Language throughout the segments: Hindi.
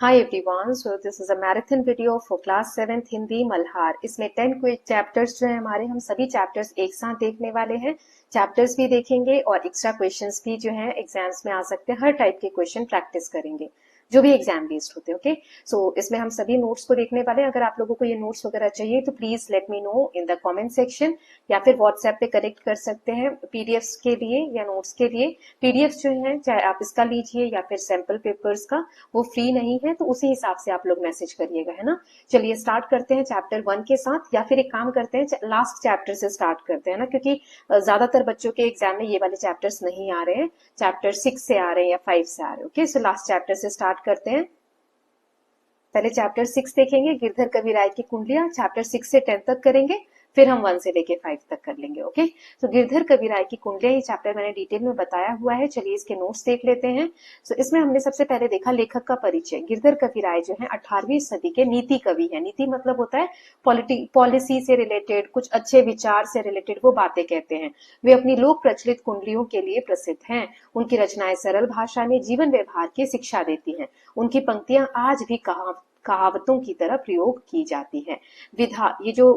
Hi everyone, so this is a marathon video for class 7th Hindi Malhar. इसमें 10 क्विज चैप्टर्स जो है हमारे, हम सभी चैप्टर्स एक साथ देखने वाले हैं। चैप्टर्स भी देखेंगे और एक्स्ट्रा क्वेश्चंस भी जो है एग्जाम्स में आ सकते हैं। हर टाइप के क्वेश्चन प्रैक्टिस करेंगे जो भी एग्जाम बेस्ड होते हैं। ओके, सो इसमें हम सभी नोट्स को देखने वाले हैं। अगर आप लोगों को ये नोट्स वगैरह चाहिए तो please let me know in the comment section, या फिर व्हाट्सएप पे कनेक्ट कर सकते हैं पीडीएफ्स के लिए या नोट्स के लिए। पीडीएफ जो है चाहे आप इसका लीजिए या फिर सैंपल पेपर्स का, वो फ्री नहीं है, तो उसी हिसाब से आप लोग मैसेज करिएगा, है ना। चलिए स्टार्ट करते हैं चैप्टर 1 के साथ, या फिर एक काम करते हैं लास्ट चैप्टर से स्टार्ट करते हैं ना, क्योंकि ज्यादातर बच्चों के एग्जाम में ये वाले चैप्टर्स नहीं आ रहे हैं, चैप्टर 6 से आ रहे हैं या 5 से आ रहे हैं। ओके, सो लास्ट चैप्टर से स्टार्ट करते हैं। पहले चैप्टर 6 देखेंगे, गिरधर कविराय की कुंडलियां। चैप्टर 6 से 10 तक करेंगे, फिर हम 1 से लेके 5 तक कर लेंगे। ओके, तो गिरधर कविराय की कुंडलियां, ये चैप्टर मैंने डिटेल में बताया हुआ है। चलिए इसके नोट्स देख लेते हैं। सो इसमें हमने सबसे पहले देखा लेखक का परिचय। गिरधर कविराय जो है 18वीं सदी के नीति कवि है। नीति मतलब होता है पॉलिसी से रिलेटेड, कुछ अच्छे विचार से रिलेटेड वो बातें कहते हैं। वे अपनी लोक प्रचलित कुंडलियों के लिए प्रसिद्ध हैं। उनकी रचनाएं सरल भाषा में जीवन व्यवहार की शिक्षा देती हैं। उनकी पंक्तियां आज भी कहावतों की तरह प्रयोग की जाती है। विधा, ये जो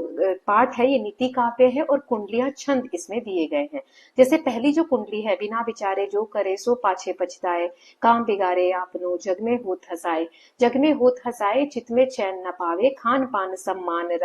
पाठ है ये नीति काव्य है, और कुंडलियां छंद इसमें दिए गए हैं। जैसे पहली जो कुंडली है, बिना विचारे जो करे सो पाछे पछताए, काम बिगाड़े आपनो जग में होत हसाए, जग में होत हसाए चित में चैन न पावे, खान पान सम्मान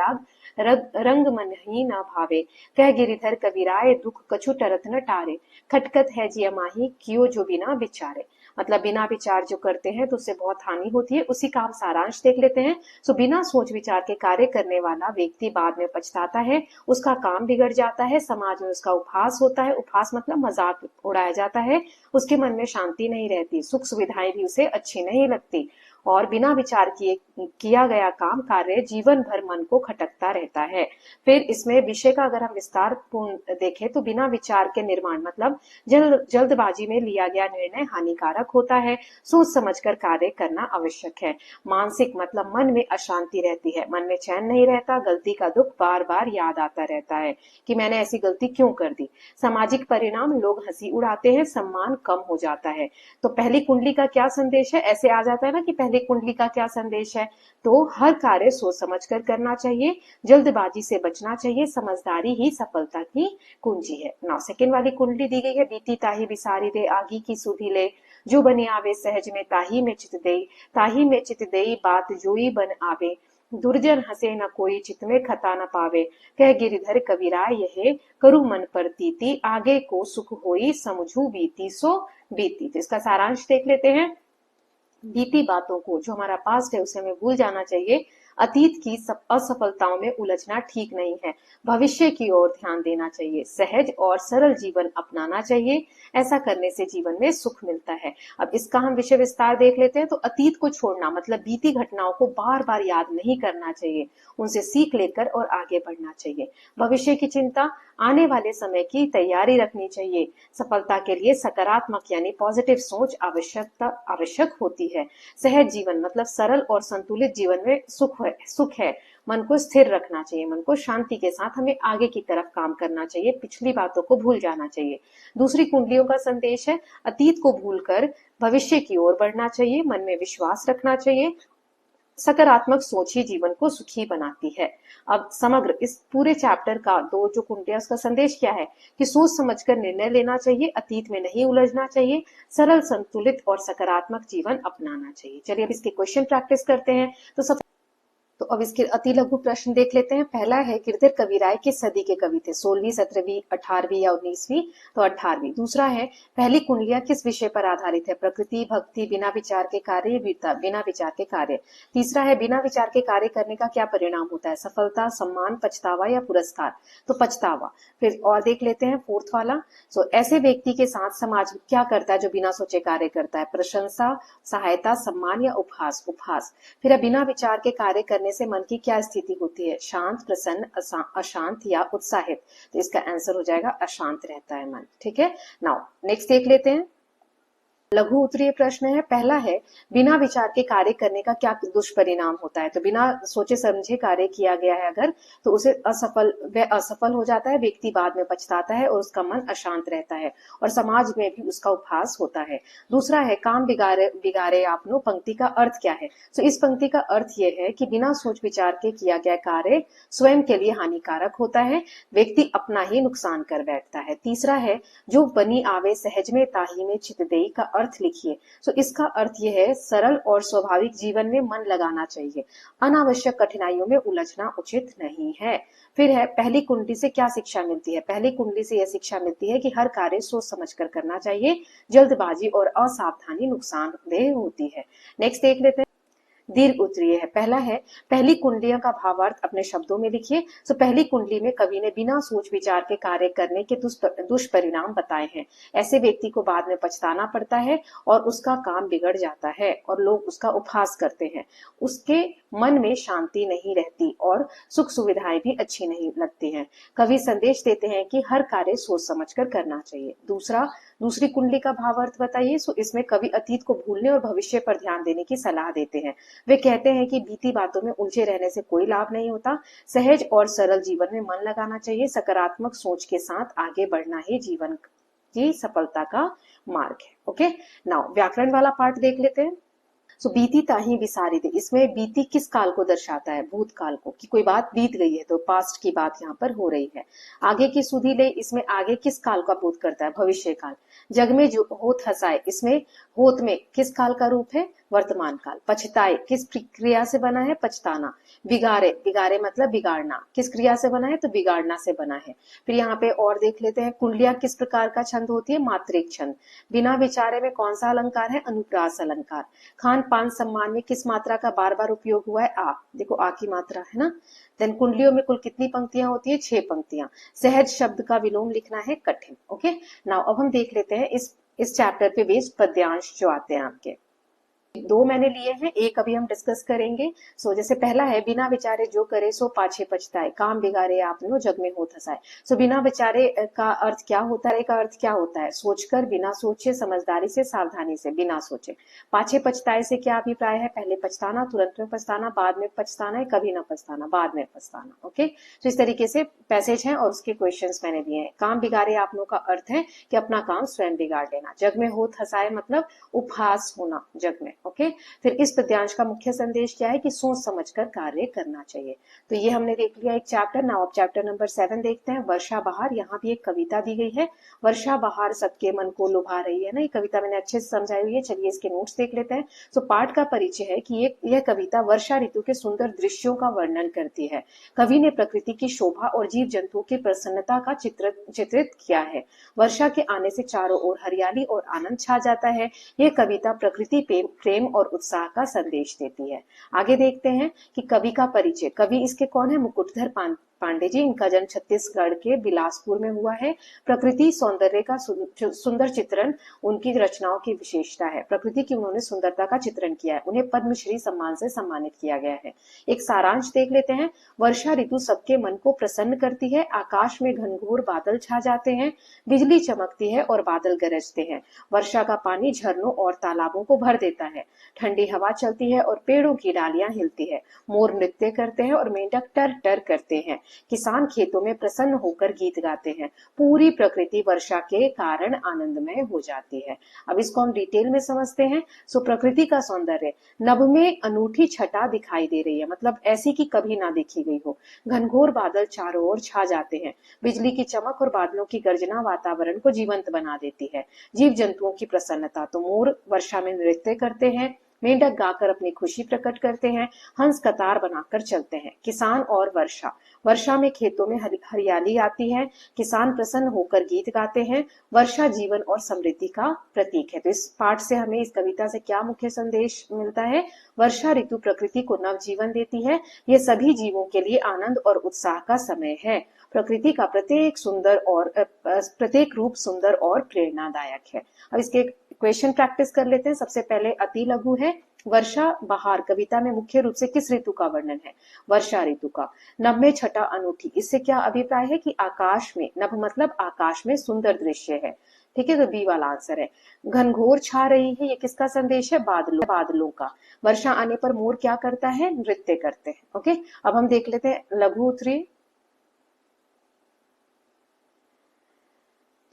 राग रंग मन ही न भावे, कह गिरिधर कविराय दुख कछु टरत न टारे, खटकत है जिया माही कियो जो बिना विचारे। मतलब बिना विचार जो करते हैं तो उससे बहुत हानि होती है। उसी का हम सारांश देख लेते हैं। सो बिना सोच विचार के कार्य करने वाला व्यक्ति बाद में पछताता है, उसका काम बिगड़ जाता है, समाज में उसका उपहास होता है। उपहास मतलब मजाक उड़ाया जाता है, उसके मन में शांति नहीं रहती, सुख सुविधाएं भी उसे अच्छी नहीं लगती, और बिना विचार किए किया गया काम कार्य जीवन भर मन को खटकता रहता है। फिर इसमें विषय का अगर हम विस्तार पूर्ण देखें तो बिना विचार के निर्माण मतलब जल्दबाजी में लिया गया निर्णय हानिकारक होता है। सोच समझकर कार्य करना आवश्यक है। मानसिक मतलब मन में अशांति रहती है, मन में चैन नहीं रहता, गलती का दुख बार बार याद आता रहता है कि मैंने ऐसी गलती क्यों कर दी। सामाजिक परिणाम, लोग हंसी उड़ाते हैं, सम्मान कम हो जाता है। तो पहली कुंडली का क्या संदेश है, ऐसे आ जाता है ना कि पहली कुंडली का क्या संदेश है। तो हर कार्य सोच समझ कर करना चाहिए, जल्दबाजी से बचना चाहिए, समझदारी ही सफलता की कुंजी है। नाउ सेकंड वाली कुंडली दी गई है, बीती ताही बिसारी दे आगी की सुधी ले, जो बने आवे सहज में ताही में चित दे, ताही में चित देई बात जोई बन आवे, दुर्जन हसे न कोई चित में खता न पावे, कह गिरिधर कविराय यहे करु मन पर तीती, आगे को सुख होई समझू बीती सो बीती। तो इसका सारांश देख लेते हैं। बीती बातों को, जो हमारा पास्ट है उसे हमें भूल जाना चाहिए। अतीत की असफलताओं में उलझना ठीक नहीं है, भविष्य की ओर ध्यान देना चाहिए, सहज और सरल जीवन अपनाना चाहिए। ऐसा करने से जीवन में सुख मिलता है। अब इसका हम विषय विस्तार देख लेते हैं। तो अतीत को छोड़ना मतलब बीती घटनाओं को बार बार याद नहीं करना चाहिए, उनसे सीख लेकर और आगे बढ़ना चाहिए। भविष्य की चिंता, आने वाले समय की तैयारी रखनी चाहिए। सफलता के लिए सकारात्मक यानी पॉजिटिव सोच आवश्यक होती है। सहज जीवन मतलब सरल और संतुलित जीवन में सुख है। मन को स्थिर रखना चाहिए, मन को शांति के साथ हमें आगे की तरफ काम करना चाहिए, पिछली बातों को भूल जाना चाहिए। दूसरी कुंडलियों का संदेश है, अतीत को भूलकर भविष्य की ओर बढ़ना चाहिए, मन में विश्वास रखना चाहिए। सकारात्मक सोच ही जीवन को सुखी बनाती है। अब समग्र इस पूरे चैप्टर का दो जो कुंडलियां, उसका संदेश क्या है कि सोच समझकर निर्णय लेना चाहिए, अतीत में नहीं उलझना चाहिए, सरल संतुलित और सकारात्मक जीवन अपनाना चाहिए। चलिए अब इसके क्वेश्चन प्रैक्टिस करते हैं। तो अब इसके अति लघु प्रश्न देख लेते हैं। पहला है, गिरधर कविराय किस सदी के कवि थे, 16वीं, 17वीं, 18वीं या 19वीं? तो 18वीं। दूसरा है, पहली कुंडलियां किस विषय पर आधारित है, प्रकृति, भक्ति, बिना विचार के कार्य, बिना विचार के कार्य? तीसरा है, बिना विचार के कार्य करने का क्या परिणाम होता है, सफलता, सम्मान, पछतावा या पुरस्कार? तो पछतावा। फिर और देख लेते हैं फोर्थ वाला। ऐसे व्यक्ति के साथ समाज क्या करता है जो बिना सोचे कार्य करता है, प्रशंसा, सहायता, सम्मान या उपहास? उपहास। फिर बिना विचार के कार्य करने से मन की क्या स्थिति होती है, शांत, प्रसन्न, अशांत या उत्साहित? तो इसका आंसर हो जाएगा अशांत रहता है मन। ठीक है, नाउ नेक्स्ट देख लेते हैं। लघु उत्तरीय प्रश्न है। पहला है, बिना विचार के कार्य करने का क्या दुष्परिणाम होता है। तो बिना सोचे समझे कार्य किया गया है अगर, तो उसे वह असफल हो जाता है, व्यक्ति बाद में पछताता है और उसका मन अशांत रहता है और समाज में भी उसका उपहास होता है। दूसरा है, काम बिगाड़े बिगाड़े आपनो पंक्ति का अर्थ क्या है। तो इस पंक्ति का अर्थ यह है कि बिना सोच विचार के किया गया कार्य स्वयं के लिए हानिकारक होता है, व्यक्ति अपना ही नुकसान कर बैठता है। तीसरा है, जो बनी आवे सहज में ताही में चित देई का अर्थ लिखिए। तो इसका अर्थ यह है, सरल और स्वाभाविक जीवन में मन लगाना चाहिए, अनावश्यक कठिनाइयों में उलझना उचित नहीं है। फिर है, पहली कुंडली से क्या शिक्षा मिलती है। पहली कुंडली से यह शिक्षा मिलती है कि हर कार्य सोच समझकर करना चाहिए, जल्दबाजी और असावधानी नुकसानदेह होती है। नेक्स्ट देख लेते हैं, दीर्घ उत्तरीय है। पहला है, पहली कुंडलियों का भावार्थ अपने शब्दों में लिखिए। तो पहली कुंडली में कवि ने बिना सोच विचार के कार्य करने के दुष्परिणाम बताए हैं। ऐसे व्यक्ति को बाद में पछताना पड़ता है और उसका काम बिगड़ जाता है और लोग उसका उपहास करते हैं, उसके मन में शांति नहीं रहती और सुख सुविधाएं भी अच्छी नहीं लगती हैं। कवि संदेश देते हैं कि हर कार्य सोच समझकर करना चाहिए। दूसरी कुंडली का भावार्थ बताइए। सो इसमें कवि अतीत को भूलने और भविष्य पर ध्यान देने की सलाह देते हैं। वे कहते हैं कि बीती बातों में उलझे रहने से कोई लाभ नहीं होता, सहज और सरल जीवन में मन लगाना चाहिए, सकारात्मक सोच के साथ आगे बढ़ना ही जीवन की सफलता का मार्ग है। ओके, नाउ व्याकरण वाला पार्ट देख लेते हैं। सो बीती ताही विसारित, इसमें बीती किस काल को दर्शाता है, भूतकाल को, कि कोई बात बीत गई है, तो पास्ट की बात यहाँ पर हो रही है। आगे की सुधी ले, इसमें आगे किस काल का बोध करता है, भविष्य काल। जग में जो होत हसाए, इसमें होत में किस काल का रूप है, वर्तमान काल। पछताए किस क्रिया से बना है, पछताना। बिगाड़े, बिगाड़े मतलब बिगाड़ना, किस क्रिया से बना है, तो बिगाड़ना से बना है। फिर यहाँ पे और देख लेते हैं, कुंडलियां किस प्रकार का छंद होती है, मात्रिक छंद। बिना विचारे में कौन सा अलंकार है, अनुप्रास अलंकार। खान पान सम्मान में किस मात्रा का बार बार उपयोग हुआ है, आ, देखो आ की मात्रा है ना। देन कुंडलियों में कुल कितनी पंक्तियां होती है, 6 पंक्तियां। सहज शब्द का विलोम लिखना है कठिन। ओके, नाउ अब हम देख लेते हैं इस चैप्टर पे बेस्ड पद्यांश जो आते हैं आपके। 2 मैंने लिए हैं, एक अभी हम डिस्कस करेंगे। सो जैसे पहला है, बिना विचारे जो करे सो पाछे पछताए, काम बिगाड़े आपनो जग में होत हसाए। सो बिना विचारे का अर्थ क्या होता है, का अर्थ क्या होता है, सोचकर, बिना सोचे, समझदारी से, सावधानी से, बिना सोचे। पाछे पछताए से क्या अभिप्राय है, पहले पछताना, तुरंत में पछताना, बाद में पछताना है, कभी ना पछताना, बाद में पछताना। ओके, तो इस तरीके से पैसेज है और उसके क्वेश्चंस मैंने दिए हैं। काम बिगाड़े आपनो का अर्थ है कि अपना काम स्वयं बिगाड़ लेना। जग में होत हसाए मतलब उपहास होना जग में। ओके, फिर इस पद्यांश का मुख्य संदेश क्या है कि सोच समझकर कार्य करना चाहिए। तो ये हमने देख लिया एक चैप्टर। नाउ अब चैप्टर नंबर 7 देखते हैं, वर्षा बहार। यहाँ भी एक कविता दी गई है, वर्षा बहार सबके मन को लुभा रही है ना। ये कविता मैंने अच्छे से समझाई हुई है, चलिए इसके नोट्स देख लेते हैं। तो पाठ का परिचय है कि यह कविता वर्षा ऋतु के सुंदर दृश्यों का वर्णन करती है। कवि ने प्रकृति की शोभा और जीव जंतुओं की प्रसन्नता का चित्रित किया है। वर्षा के आने से चारों ओर हरियाली और आनंद छा जाता है। ये कविता प्रकृति प्रेम और उत्साह का संदेश देती है। आगे देखते हैं कि कवि का परिचय। कवि इसके कौन है, मुकुटधर पांडे जी। इनका जन्म छत्तीसगढ़ के बिलासपुर में हुआ है। प्रकृति सौंदर्य का सुंदर चित्रण उनकी रचनाओं की विशेषता है। प्रकृति की उन्होंने सुंदरता का चित्रण किया है। उन्हें पद्मश्री सम्मान से सम्मानित किया गया है। एक सारांश देख लेते हैं। वर्षा ऋतु सबके मन को प्रसन्न करती है। आकाश में घनघोर बादल छा जाते हैं, बिजली चमकती है और बादल गरजते हैं। वर्षा का पानी झरनों और तालाबों को भर देता है। ठंडी हवा चलती है और पेड़ों की डालियां हिलती है। मोर नृत्य करते हैं और मेंढक टर टर करते हैं। किसान खेतों में प्रसन्न होकर गीत गाते हैं। पूरी प्रकृति वर्षा के कारण आनंदमय हो जाती है। अब इसको हम डिटेल में समझते हैं। सो प्रकृति का सौंदर्य, नभ में अनूठी छटा दिखाई दे रही है, मतलब ऐसी कि कभी ना देखी गई हो। घनघोर बादल चारों ओर छा जाते हैं। बिजली की चमक और बादलों की गर्जना वातावरण को जीवंत बना देती है। जीव जंतुओं की प्रसन्नता, तो मोर वर्षा में नृत्य करते हैं, मेंढक गाकर अपनी खुशी प्रकट करते हैं, हंस कतार बनाकर चलते हैं। किसान और वर्षा, वर्षा में खेतों में हरियाली आती है। किसान प्रसन्न होकर गीत गाते हैं। वर्षा जीवन और समृद्धि का प्रतीक है। तो इस पाठ से हमें, इस कविता से क्या मुख्य संदेश मिलता है, वर्षा ऋतु प्रकृति को नव जीवन देती है। ये सभी जीवों के लिए आनंद और उत्साह का समय है। प्रकृति का प्रत्येक रूप सुंदर और प्रेरणादायक है। अब इसके क्वेश्चन प्रैक्टिस कर लेते हैं। सबसे पहले अति लघु है, वर्षा बहार कविता में मुख्य रूप से किस ऋतु का वर्णन है, वर्षा ऋतु का। नभ में छटा अनूठी, इससे क्या अभिप्राय है कि आकाश में, नभ मतलब आकाश में सुंदर दृश्य है। ठीक है, तो बी वाला आंसर है। घनघोर छा रही है, ये किसका संदेश है? बादलों का। वर्षा आने पर मोर क्या करता है? नृत्य करते हैं। ओके, अब हम देख लेते हैं लघु उत्तरीय।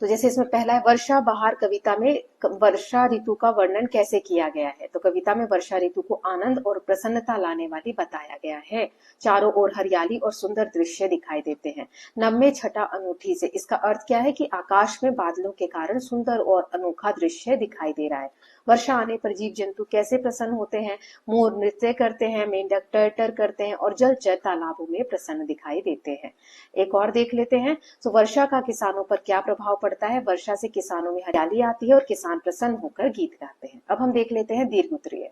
तो जैसे इसमें पहला है, वर्षा बहार कविता में वर्षा ऋतु का वर्णन कैसे किया गया है? तो कविता में वर्षा ऋतु को आनंद और प्रसन्नता लाने वाली बताया गया है। चारों ओर हरियाली और सुंदर दृश्य दिखाई देते हैं। नव्य छटा अनूठी से इसका अर्थ क्या है कि आकाश में बादलों के कारण सुंदर और अनोखा दृश्य दिखाई दे रहा है। वर्षा आने पर जीव जंतु कैसे प्रसन्न होते हैं? मोर नृत्य करते हैं, मेंढक टर करते हैं और जलचर तालाबों में प्रसन्न दिखाई देते हैं। एक और देख लेते हैं। तो वर्षा का किसानों पर क्या प्रभाव पड़ता है? वर्षा से किसानों में हरियाली आती है और किसान प्रसन्न होकर गीत गाते हैं। अब हम देख लेते हैं दीर्घ उत्तरीय।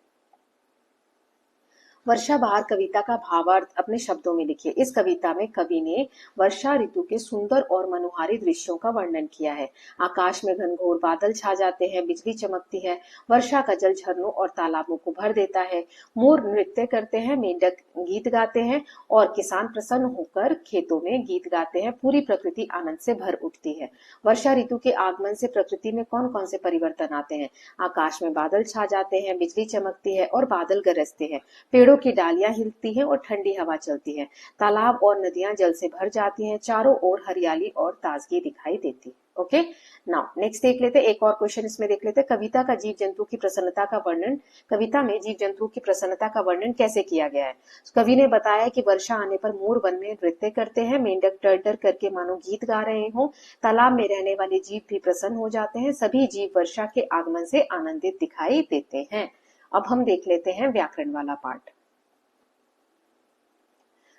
वर्षा बहार कविता का भावार्थ अपने शब्दों में लिखिए। इस कविता में कवि ने वर्षा ऋतु के सुंदर और मनोहारी दृश्यों का वर्णन किया है। आकाश में घनघोर बादल छा जाते हैं, बिजली चमकती है, वर्षा का जल झरनों और तालाबों को भर देता है, मोर नृत्य करते हैं, मेंढक गीत गाते हैं और किसान प्रसन्न होकर खेतों में गीत गाते हैं। पूरी प्रकृति आनंद से भर उठती है। वर्षा ऋतु के आगमन से प्रकृति में कौन कौन से परिवर्तन आते हैं? आकाश में बादल छा जाते हैं, बिजली चमकती है और बादल गरजते हैं, पेड़ों की डालियां हिलती हैं और ठंडी हवा चलती है, तालाब और नदियां जल से भर जाती हैं, चारों ओर हरियाली और ताजगी दिखाई देती है। ओके, नाउ नेक्स्ट देख लेते हैं। एक और क्वेश्चन इसमें देख लेते हैं। कविता का जीव जंतु की प्रसन्नता का वर्णन, कविता में जीव जंतु की प्रसन्नता का वर्णन कैसे किया गया है? कवि ने बताया कि वर्षा आने पर मोर वन में नृत्य करते हैं, मेंढक टर करके मानो गीत गा रहे हों, तालाब में रहने वाले जीव भी प्रसन्न हो जाते हैं, सभी जीव वर्षा के आगमन से आनंदित दिखाई देते हैं। अब हम देख लेते हैं व्याकरण वाला पार्ट।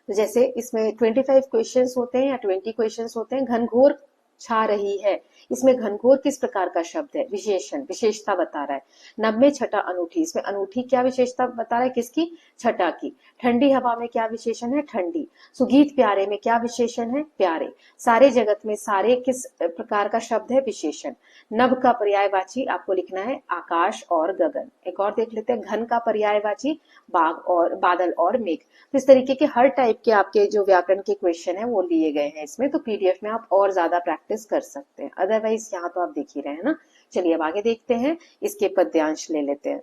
तो जैसे इसमें 25 क्वेश्चंस होते हैं या 20 क्वेश्चंस होते हैं। घनघोर छा रही है, इसमें घनघोर किस प्रकार का शब्द है? विशेषण, विशेषता बता रहा है। नव्य छटा अनूठी, इसमें अनूठी क्या विशेषता बता रहा है? किसकी? छटा की। ठंडी हवा में क्या विशेषण है? ठंडी। सुगीत प्यारे में क्या विशेषण है? प्यारे। सारे जगत में सारे किस प्रकार का शब्द है? विशेषण। नभ का पर्यायवाची आपको लिखना है आकाश और गगन। एक और देख लेते हैं। घन का पर्यायवाची बाग और बादल और मेघ। तो इस तरीके के हर टाइप के आपके जो व्याकरण के क्वेश्चन है वो लिए गए हैं इसमें, तो पीडीएफ में आप और ज्यादा प्रैक्टिस कर सकते हैं। अदरवाइज यहाँ तो आप देख ही रहे हैं ना। चलिए अब आगे देखते हैं, इसके पद्यांश ले लेते हैं।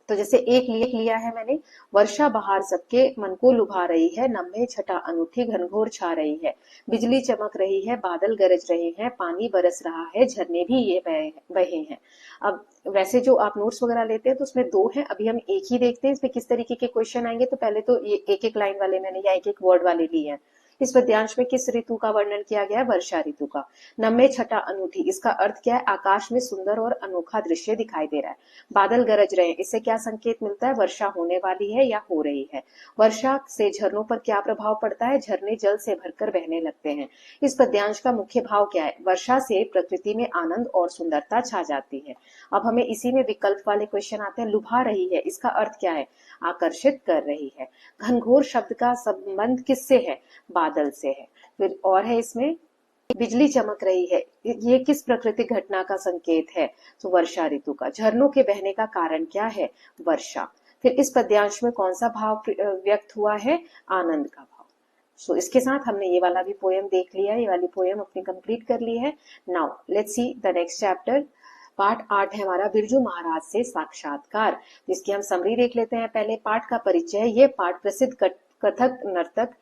तो जैसे एक लिया है मैंने, वर्षा बहार सबके मन को लुभा रही है, नम्हे छटा अनूठी घनघोर छा रही है, बिजली चमक रही है, बादल गरज रहे हैं, पानी बरस रहा है, झरने भी ये बहे हैं। अब वैसे जो आप नोट्स वगैरह लेते हैं तो उसमें दो हैं, अभी हम एक ही देखते हैं इसमें किस तरीके के क्वेश्चन आएंगे। तो पहले तो ये एक एक लाइन वाले मैंने या एक एक वर्ड वाले लिए हैं। इस पद्यांश में किस ऋतु का वर्णन किया गया है? वर्षा ऋतु का। नम्हे छटा अनूठी, इसका अर्थ क्या है? आकाश में सुंदर और अनोखा दृश्य दिखाई दे रहा है। बादल गरज रहे हैं, इससे क्या संकेत मिलता है? वर्षा होने वाली है या हो रही है। वर्षा से झरनों पर क्या प्रभाव पड़ता है? झरने जल से भरकर बहने लगते हैं। इस पद्यांश का मुख्य भाव क्या है? वर्षा से प्रकृति में आनंद और सुंदरता छा जाती है। अब हमें इसी में विकल्प वाले क्वेश्चन आते हैं। लुभा रही है, इसका अर्थ क्या है? आकर्षित कर रही है। घनघोर शब्द का संबंध किससे है? बादल से है। फिर और है इसमें, बिजली चमक रही है, ये किस प्राकृतिक घटना का संकेत है? तो वर्षा ऋतु का। झरनों के बहने का कारण क्या है? वर्षा। फिर इस पद्यांश में कौन सा भाव व्यक्त हुआ है? आनंद का भाव। सो इसके साथ हमने ये वाला भी पोयम देख लिया है, ये वाली पोयम अपनी कंप्लीट कर ली है। Now let's see the next chapter. पाठ 8 है हमारा, बिरजू महाराज से साक्षात्कार। जिसकी हम समरी देख लेते हैं। पहले पाठ का परिचय। ये पाठ प्रसिद्ध कथक नर्तक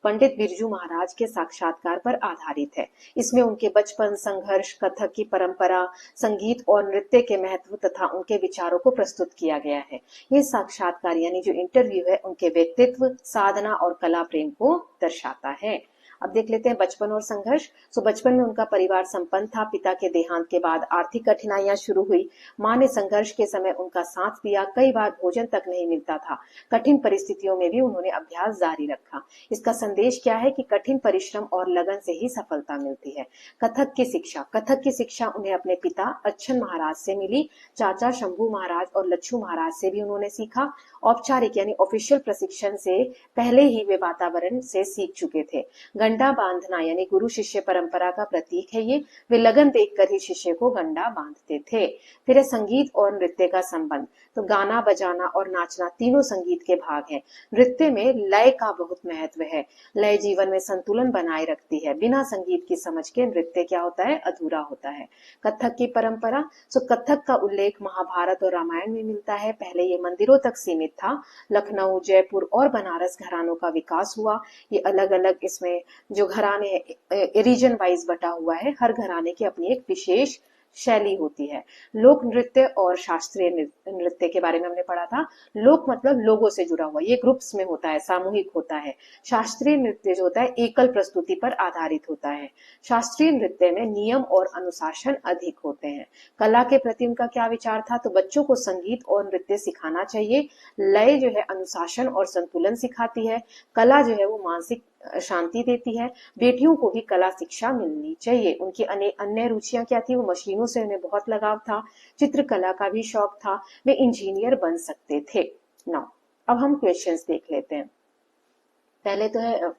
पंडित बिरजू महाराज के साक्षात्कार पर आधारित है। इसमें उनके बचपन, संघर्ष, कथक की परंपरा, संगीत और नृत्य के महत्व तथा उनके विचारों को प्रस्तुत किया गया है। ये साक्षात्कार यानी जो इंटरव्यू है उनके व्यक्तित्व, साधना और कला प्रेम को दर्शाता है। अब देख लेते हैं बचपन और संघर्ष। तो बचपन में उनका परिवार संपन्न था। पिता के देहांत के बाद आर्थिक कठिनाइयां शुरू हुई। मां ने संघर्ष के समय उनका साथ दिया, कई बार भोजन तक नहीं मिलता था। कठिन परिस्थितियों में भी उन्होंने अभ्यास जारी रखा। इसका संदेश क्या है कि कठिन परिश्रम और लगन से ही सफलता मिलती है। कथक की शिक्षा। कथक की शिक्षा उन्हें अपने पिता अच्छन महाराज से मिली। चाचा शंभू महाराज और लच्छू महाराज से भी उन्होंने सीखा। औपचारिक यानी ऑफिशियल प्रशिक्षण से पहले ही वे वातावरण से सीख चुके थे। गंडा बांधना यानी गुरु शिष्य परंपरा का प्रतीक है ये। वे लगन देखकर ही शिष्य को गंडा बांधते थे। फिर है संगीत और नृत्य का संबंध। तो गाना बजाना और नाचना तीनों संगीत के भाग हैं। नृत्य में लय का बहुत महत्व है। लय जीवन में संतुलन बनाए रखती है। बिना संगीत की समझ के नृत्य क्या होता है, अधूरा होता है। कथक की परंपरा। सो कथक का उल्लेख महाभारत और रामायण में मिलता है। पहले ये मंदिरों तक सीमित था। लखनऊ, जयपुर और बनारस घरानों का विकास हुआ। ये अलग अलग इसमें जो घराने रीजन वाइज बटा हुआ है। हर घराने की अपनी एक विशेष शैली होती है। लोक नृत्य और शास्त्रीय नृत्य के बारे में हमने पढ़ा था। लोक मतलब लोगों से जुड़ा हुआ, ये ग्रुप्स में होता है, सामूहिक होता है। शास्त्रीय नृत्य जो होता है एकल प्रस्तुति पर आधारित होता है। शास्त्रीय नृत्य में नियम और अनुशासन अधिक होते हैं। कला के प्रति उनका क्या विचार था, तो बच्चों को संगीत और नृत्य सिखाना चाहिए। लय जो है अनुशासन और संतुलन सिखाती है। कला जो है वो मानसिक शांति देती है। बेटियों को भी कला शिक्षा मिलनी चाहिए। उनकी अन्य रुचियां क्या थी, वो मशीनों से उन्हें बहुत लगाव था। चित्रकला का भी शौक था। वे इंजीनियर बन सकते थे। नाउ अब हम क्वेश्चंस देख लेते हैं। पहले तो है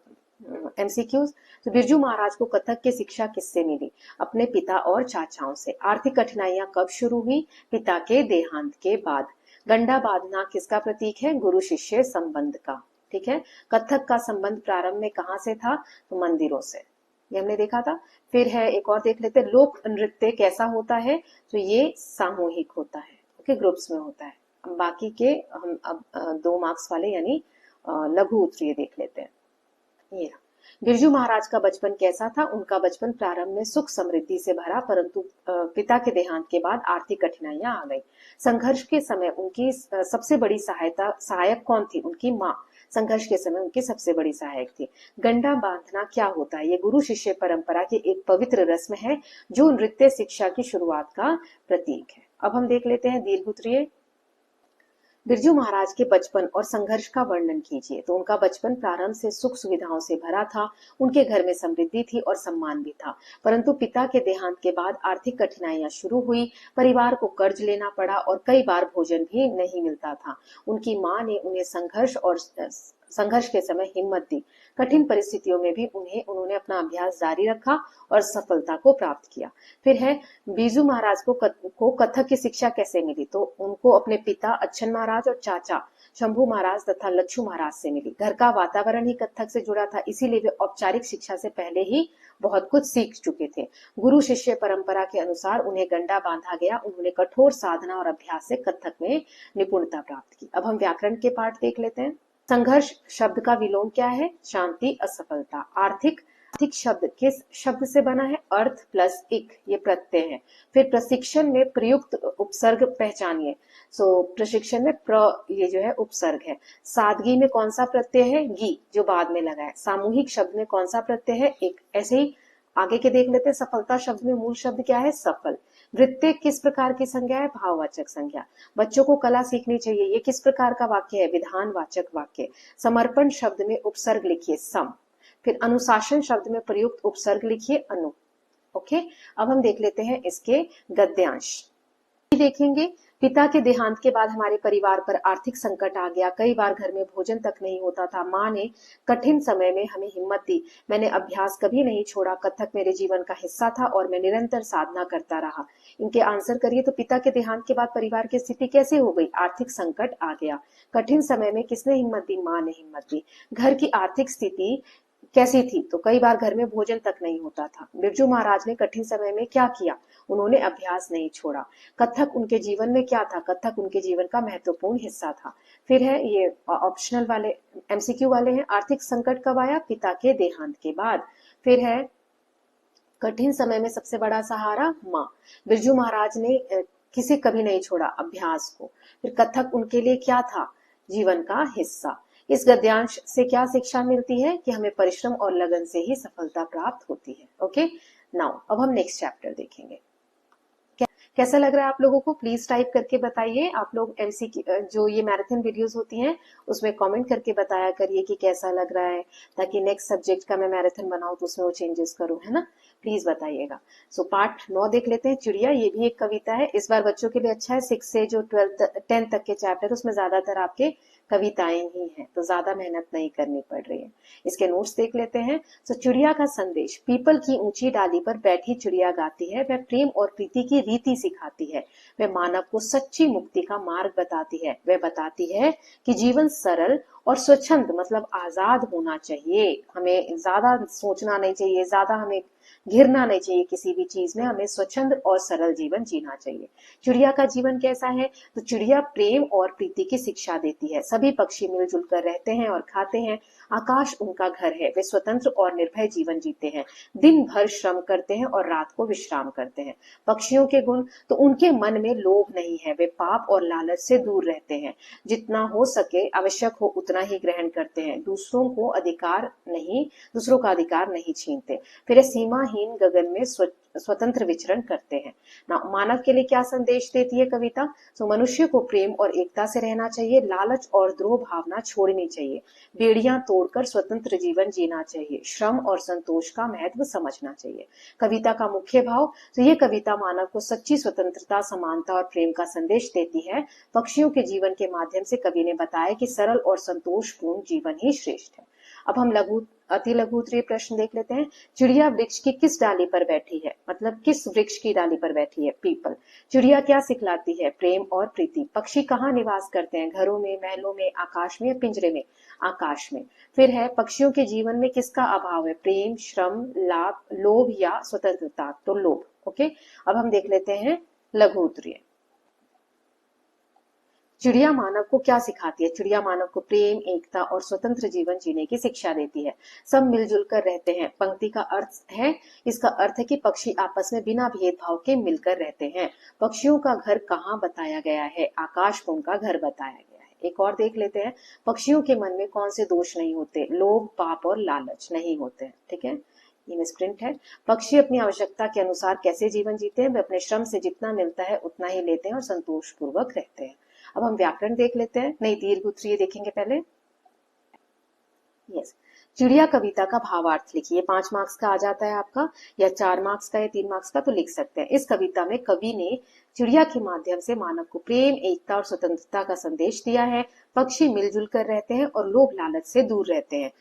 एमसीक्यूज। तो बिरजू महाराज को कथक की शिक्षा किससे मिली, अपने पिता और चाचाओं से। आर्थिक कठिनाइयां कब शुरू हुई, पिता के देहांत के बाद। गंडा बांधना किसका प्रतीक है, गुरु शिष्य संबंध का। ठीक है। कथक का संबंध प्रारंभ में कहां से था, तो मंदिरों से, ये हमने देखा था। फिर है एक और देख लेते हैं, लोक नृत्य कैसा होता है, तो ये सामूहिक होता है। ओके, ग्रुप्स में होता है। अब बाकी के हम अब 2 मार्क्स वाले यानी लघु उत्तरीय देख लेते हैं। ये बिरजू महाराज का बचपन कैसा था, उनका बचपन प्रारंभ में सुख समृद्धि से भरा, परंतु पिता के देहांत के बाद आर्थिक कठिनाइयां आ गई। संघर्ष के समय उनकी सबसे बड़ी सहायक कौन थी, उनकी माँ। संघर्ष के समय उनकी सबसे बड़ी सहायक थी। गंडा बांधना क्या होता है, ये गुरु शिष्य परंपरा की एक पवित्र रस्म है जो नृत्य शिक्षा की शुरुआत का प्रतीक है। अब हम देख लेते हैं दीर्घ उत्तरीय। बिरजू महाराज के बचपन और संघर्ष का वर्णन कीजिए। तो उनका बचपन प्रारंभ से सुख सुविधाओं से भरा था। उनके घर में समृद्धि थी और सम्मान भी था, परंतु पिता के देहांत के बाद आर्थिक कठिनाइयां शुरू हुई। परिवार को कर्ज लेना पड़ा और कई बार भोजन भी नहीं मिलता था। उनकी मां ने उन्हें संघर्ष के समय हिम्मत दी। कठिन परिस्थितियों में भी उन्होंने अपना अभ्यास जारी रखा और सफलता को प्राप्त किया। फिर है बिरजू महाराज को कथक की शिक्षा कैसे मिली, तो उनको अपने पिता अच्छन महाराज और चाचा शंभू महाराज तथा लच्छू महाराज से मिली। घर का वातावरण ही कथक से जुड़ा था, इसीलिए वे औपचारिक शिक्षा से पहले ही बहुत कुछ सीख चुके थे। गुरु शिष्य परंपरा के अनुसार उन्हें गंडा बांधा गया। उन्होंने कठोर साधना और अभ्यास से कथक में निपुणता प्राप्त की। अब हम व्याकरण के पाठ देख लेते हैं। संघर्ष शब्द का विलोम क्या है, शांति, असफलता। आर्थिक शब्द किस शब्द से बना है, अर्थ प्लस इक, ये प्रत्यय है। फिर प्रशिक्षण में प्रयुक्त उपसर्ग पहचानिए। प्रशिक्षण में ये जो है उपसर्ग है। सादगी में कौन सा प्रत्यय है, गी, जो बाद में लगा है। सामूहिक शब्द में कौन सा प्रत्यय है, एक। ऐसे ही आगे के देख लेते हैं। सफलता शब्द में मूल शब्द क्या है, सफल। नृत्य किस प्रकार की संज्ञा है, भाववाचक संज्ञा। बच्चों को कला सीखनी चाहिए, ये किस प्रकार का वाक्य है, विधानवाचक वाक्य। समर्पण शब्द में उपसर्ग लिखिए, सम। फिर अनुशासन शब्द में प्रयुक्त उपसर्ग लिखिए, अनु। ओके, अब हम देख लेते हैं इसके गद्यांश। देखेंगे, पिता के देहांत के बाद हमारे परिवार पर आर्थिक संकट आ गया। कई बार घर में भोजन तक नहीं होता था। माँ ने कठिन समय में हमें हिम्मत दी। मैंने अभ्यास कभी नहीं छोड़ा। कथक मेरे जीवन का हिस्सा था और मैं निरंतर साधना करता रहा। इनके आंसर करिए। तो पिता के देहांत के बाद परिवार की स्थिति कैसे हो गई, आर्थिक संकट आ गया। कठिन समय में किसने हिम्मत दी, माँ ने हिम्मत दी। घर की आर्थिक स्थिति कैसी थी, तो कई बार घर में भोजन तक नहीं होता था। बिरजू महाराज ने कठिन समय में क्या किया, उन्होंने अभ्यास नहीं छोड़ा। कथक उनके जीवन में क्या था, कथक उनके जीवन का महत्वपूर्ण हिस्सा था। फिर है ये ऑप्शनल वाले, एमसीक्यू वाले हैं। आर्थिक संकट कब आया, पिता के देहांत के बाद। फिर है कठिन समय में सबसे बड़ा सहारा माँ। बिरजू महाराज ने किसी कभी नहीं छोड़ा अभ्यास को। फिर कथक उनके लिए क्या था, जीवन का हिस्सा। इस गद्यांश से क्या शिक्षा मिलती है कि हमें परिश्रम और लगन से ही सफलता प्राप्त होती है। ओके, नाउ अब हम नेक्स्ट चैप्टर देखेंगे। कैसा लग रहा है आप लोगों को, प्लीज टाइप करके बताइए। आप लोग एमसीक्यू जो ये मैराथन वीडियोस होती हैं उसमें कमेंट करके बताया करिए कि कैसा लग रहा है, ताकि नेक्स्ट सब्जेक्ट का मैं मैराथन बनाऊं तो उसमें वो चेंजेस करूं, है ना। प्लीज बताइएगा। सो पार्ट 9 देख लेते हैं, चिड़िया। ये भी एक कविता है, इस बार बच्चों के लिए अच्छा है, 6 से जो 10 तक के चैप्टर उसमें ज्यादातर आपके कविताएं ही हैं, तो ज्यादा मेहनत नहीं करनी पड़ रही है। इसके नोट्स देख लेते हैं। सो चिड़िया का संदेश। पीपल की ऊंची डाली पर बैठी चिड़िया गाती है, वह प्रेम और प्रीति की रीति सिखाती है, वह मानव को सच्ची मुक्ति का मार्ग बताती है, वह बताती है कि जीवन सरल और स्वच्छंद मतलब आजाद होना चाहिए। हमें ज्यादा सोचना नहीं चाहिए, ज्यादा हमें घिरना नहीं चाहिए किसी भी चीज में, हमें स्वच्छंद और सरल जीवन जीना चाहिए। चिड़िया का जीवन कैसा है? तो चिड़िया प्रेम और प्रीति की शिक्षा देती है, सभी पक्षी मिलजुल कर रहते हैं और खाते हैं, आकाश उनका घर है, वे स्वतंत्र और निर्भय जीवन जीते हैं, दिन भर श्रम करते हैं और रात को विश्राम करते हैं। पक्षियों के गुण, तो उनके मन में लोभ नहीं है, वे पाप और लालच से दूर रहते हैं, जितना हो सके आवश्यक हो उतना ही ग्रहण करते हैं, दूसरों का अधिकार नहीं छीनते, फिर सीमाहीन गगन में स्वतंत्र विचरण करते हैं ना। मानव के लिए क्या संदेश देती है कविता? तो मनुष्य को प्रेम और एकता से रहना चाहिए, लालच और द्रोह भावना छोड़नी चाहिए, बेड़ियां तोड़कर स्वतंत्र जीवन जीना चाहिए, श्रम और संतोष का महत्व समझना चाहिए। कविता का मुख्य भाव, तो ये कविता मानव को सच्ची स्वतंत्रता, समानता और प्रेम का संदेश देती है। पक्षियों के जीवन के माध्यम से कवि ने बताया कि सरल और संतोषपूर्ण जीवन ही श्रेष्ठ है। अब हम अति लघु उत्तरीय प्रश्न देख लेते हैं। चिड़िया वृक्ष की किस डाली पर बैठी है? मतलब किस वृक्ष की डाली पर बैठी है? पीपल। चिड़िया क्या सिखलाती है? प्रेम और प्रीति। पक्षी कहाँ निवास करते हैं? घरों में, महलों में, आकाश में या पिंजरे में? आकाश में। फिर है पक्षियों के जीवन में किसका अभाव है? प्रेम, श्रम, लाभ, लोभ या स्वतंत्रता? तो लोभ। ओके, अब हम देख लेते हैं लघु उत्तरीय। चिड़िया मानव को क्या सिखाती है? चिड़िया मानव को प्रेम, एकता और स्वतंत्र जीवन जीने की शिक्षा देती है, सब मिलजुल कर रहते हैं। पंक्ति का अर्थ है, इसका अर्थ है कि पक्षी आपस में बिना भेदभाव के मिलकर रहते हैं। पक्षियों का घर कहाँ बताया गया है? आकाश को उनका घर बताया गया है। एक और देख लेते हैं, पक्षियों के मन में कौन से दोष नहीं होते? लोभ, पाप और लालच नहीं होते हैं। ठीक है, ये मिसप्रिंट है। पक्षी अपनी आवश्यकता के अनुसार कैसे जीवन जीते हैं? वे अपने श्रम से जितना मिलता है उतना ही लेते हैं और संतोष पूर्वक रहते हैं। अब हम व्याकरण देख लेते हैं, नहीं दीर्घ उत्तरीय देखेंगे पहले। यस, चिड़िया कविता का भावार्थ लिखिए। 5 मार्क्स का आ जाता है आपका, या 4 मार्क्स का या 3 मार्क्स का, तो लिख सकते हैं। इस कविता में कवि ने चिड़िया के माध्यम से मानव को प्रेम, एकता और स्वतंत्रता का संदेश दिया है। पक्षी मिलजुल कर रहते हैं और लोभ लालच से दूर रहते हैं,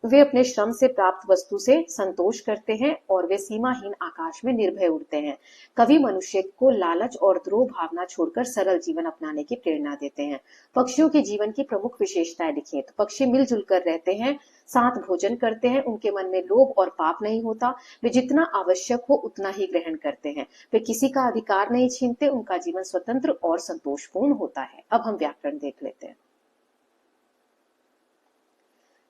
वे अपने श्रम से प्राप्त वस्तु से संतोष करते हैं और वे सीमाहीन आकाश में निर्भय उड़ते हैं। कवि मनुष्य को लालच और द्रोह भावना छोड़कर सरल जीवन अपनाने की प्रेरणा देते हैं। पक्षियों के जीवन की प्रमुख विशेषताएं लिखिए। तो पक्षी मिलजुल कर रहते हैं, साथ भोजन करते हैं, उनके मन में लोभ और पाप नहीं होता, वे जितना आवश्यक हो उतना ही ग्रहण करते हैं, वे किसी का अधिकार नहीं छीनते, उनका जीवन स्वतंत्र और संतोषपूर्ण होता है। अब हम व्याकरण देख लेते हैं।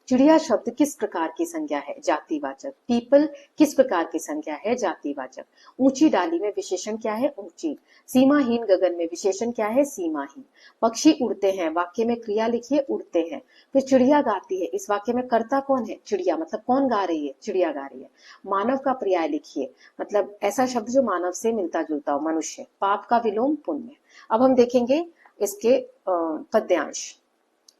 चिड़िया शब्द किस प्रकार की संज्ञा है? जातिवाचक। पीपल किस प्रकार की संज्ञा है? जातिवाचक। ऊंची डाली में विशेषण क्या है? ऊंची। सीमाहीन गगन में विशेषण क्या है? सीमाहीन। पक्षी उड़ते हैं, वाक्य में क्रिया लिखिए, उड़ते हैं। फिर चिड़िया गाती है, इस वाक्य में कर्ता कौन है? चिड़िया, मतलब कौन गा रही है? चिड़िया गा रही है। मानव का पर्याय लिखिए, मतलब ऐसा शब्द जो मानव से मिलता जुलता हो, मनुष्य। पाप का विलोम पुण्य। अब हम देखेंगे इसके पद्यांश।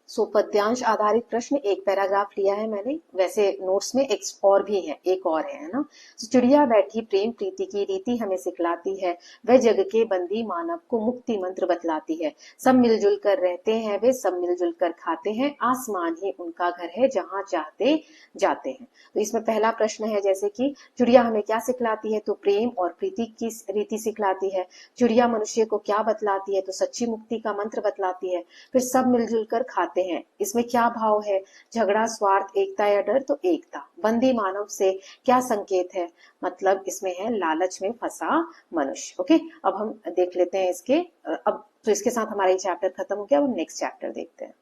सो पद्यांश आधारित प्रश्न, एक पैराग्राफ लिया है मैंने, वैसे नोट्स में एक और भी है, एक और है ना। चिड़िया बैठी प्रेम प्रीति की रीति हमें सिखलाती है, वह जग के बंदी मानव को मुक्ति मंत्र बतलाती है, सब मिलजुल कर रहते हैं, वे सब मिलजुल कर खाते हैं, आसमान ही उनका घर है जहाँ चाहते जाते हैं। तो इसमें पहला प्रश्न है, जैसे कि चिड़िया हमें क्या सिखलाती है? तो प्रेम और प्रीति की रीति सिखलाती है। चिड़िया मनुष्य को क्या बतलाती है? तो सच्ची मुक्ति का मंत्र बतलाती है। फिर सब मिलजुल कर खाते हैं, इसमें क्या भाव है? झगड़ा, स्वार्थ, एकता या डर? तो एकता। बंदी मानव से क्या संकेत है? मतलब इसमें है लालच में फंसा मनुष्य। ओके, अब हम देख लेते हैं इसके, अब तो इसके साथ हमारा ये चैप्टर खत्म हो गया। अब हम नेक्स्ट चैप्टर देखते हैं।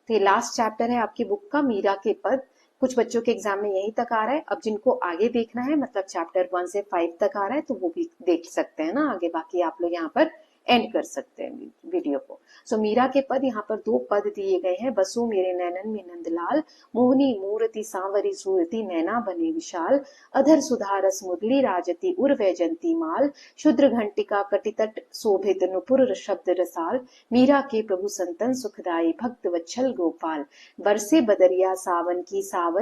तो ये लास्ट चैप्टर है आपकी बुक का, मीरा के पद। कुछ बच्चों के एग्जाम में यहीं तक आ रहा है, अब जिनको आगे देखना है, मतलब चैप्टर 1 से 5 तक आ रहा है, तो वो भी देख सकते हैं ना आगे, बाकी आप लोग यहाँ पर एंड कर सकते हैं वीडियो को। सो मीरा के पद यहाँ पर 2 पद दिए गए हैं। बसु मेरे नैनन में नंदलाल, मोहनी मूर्ति सांवरी सूरति, नैना बने विशाल, अधर सुधा रस मुरली राजती, उर वैजंती माल, शुद्र घंटिका कटितट शोभित, नुपुर शब्द रसाल, मीरा के प्रभु संतन सुखदाई, भक्त वत्सल गोपाल। बरसे बदरिया सावन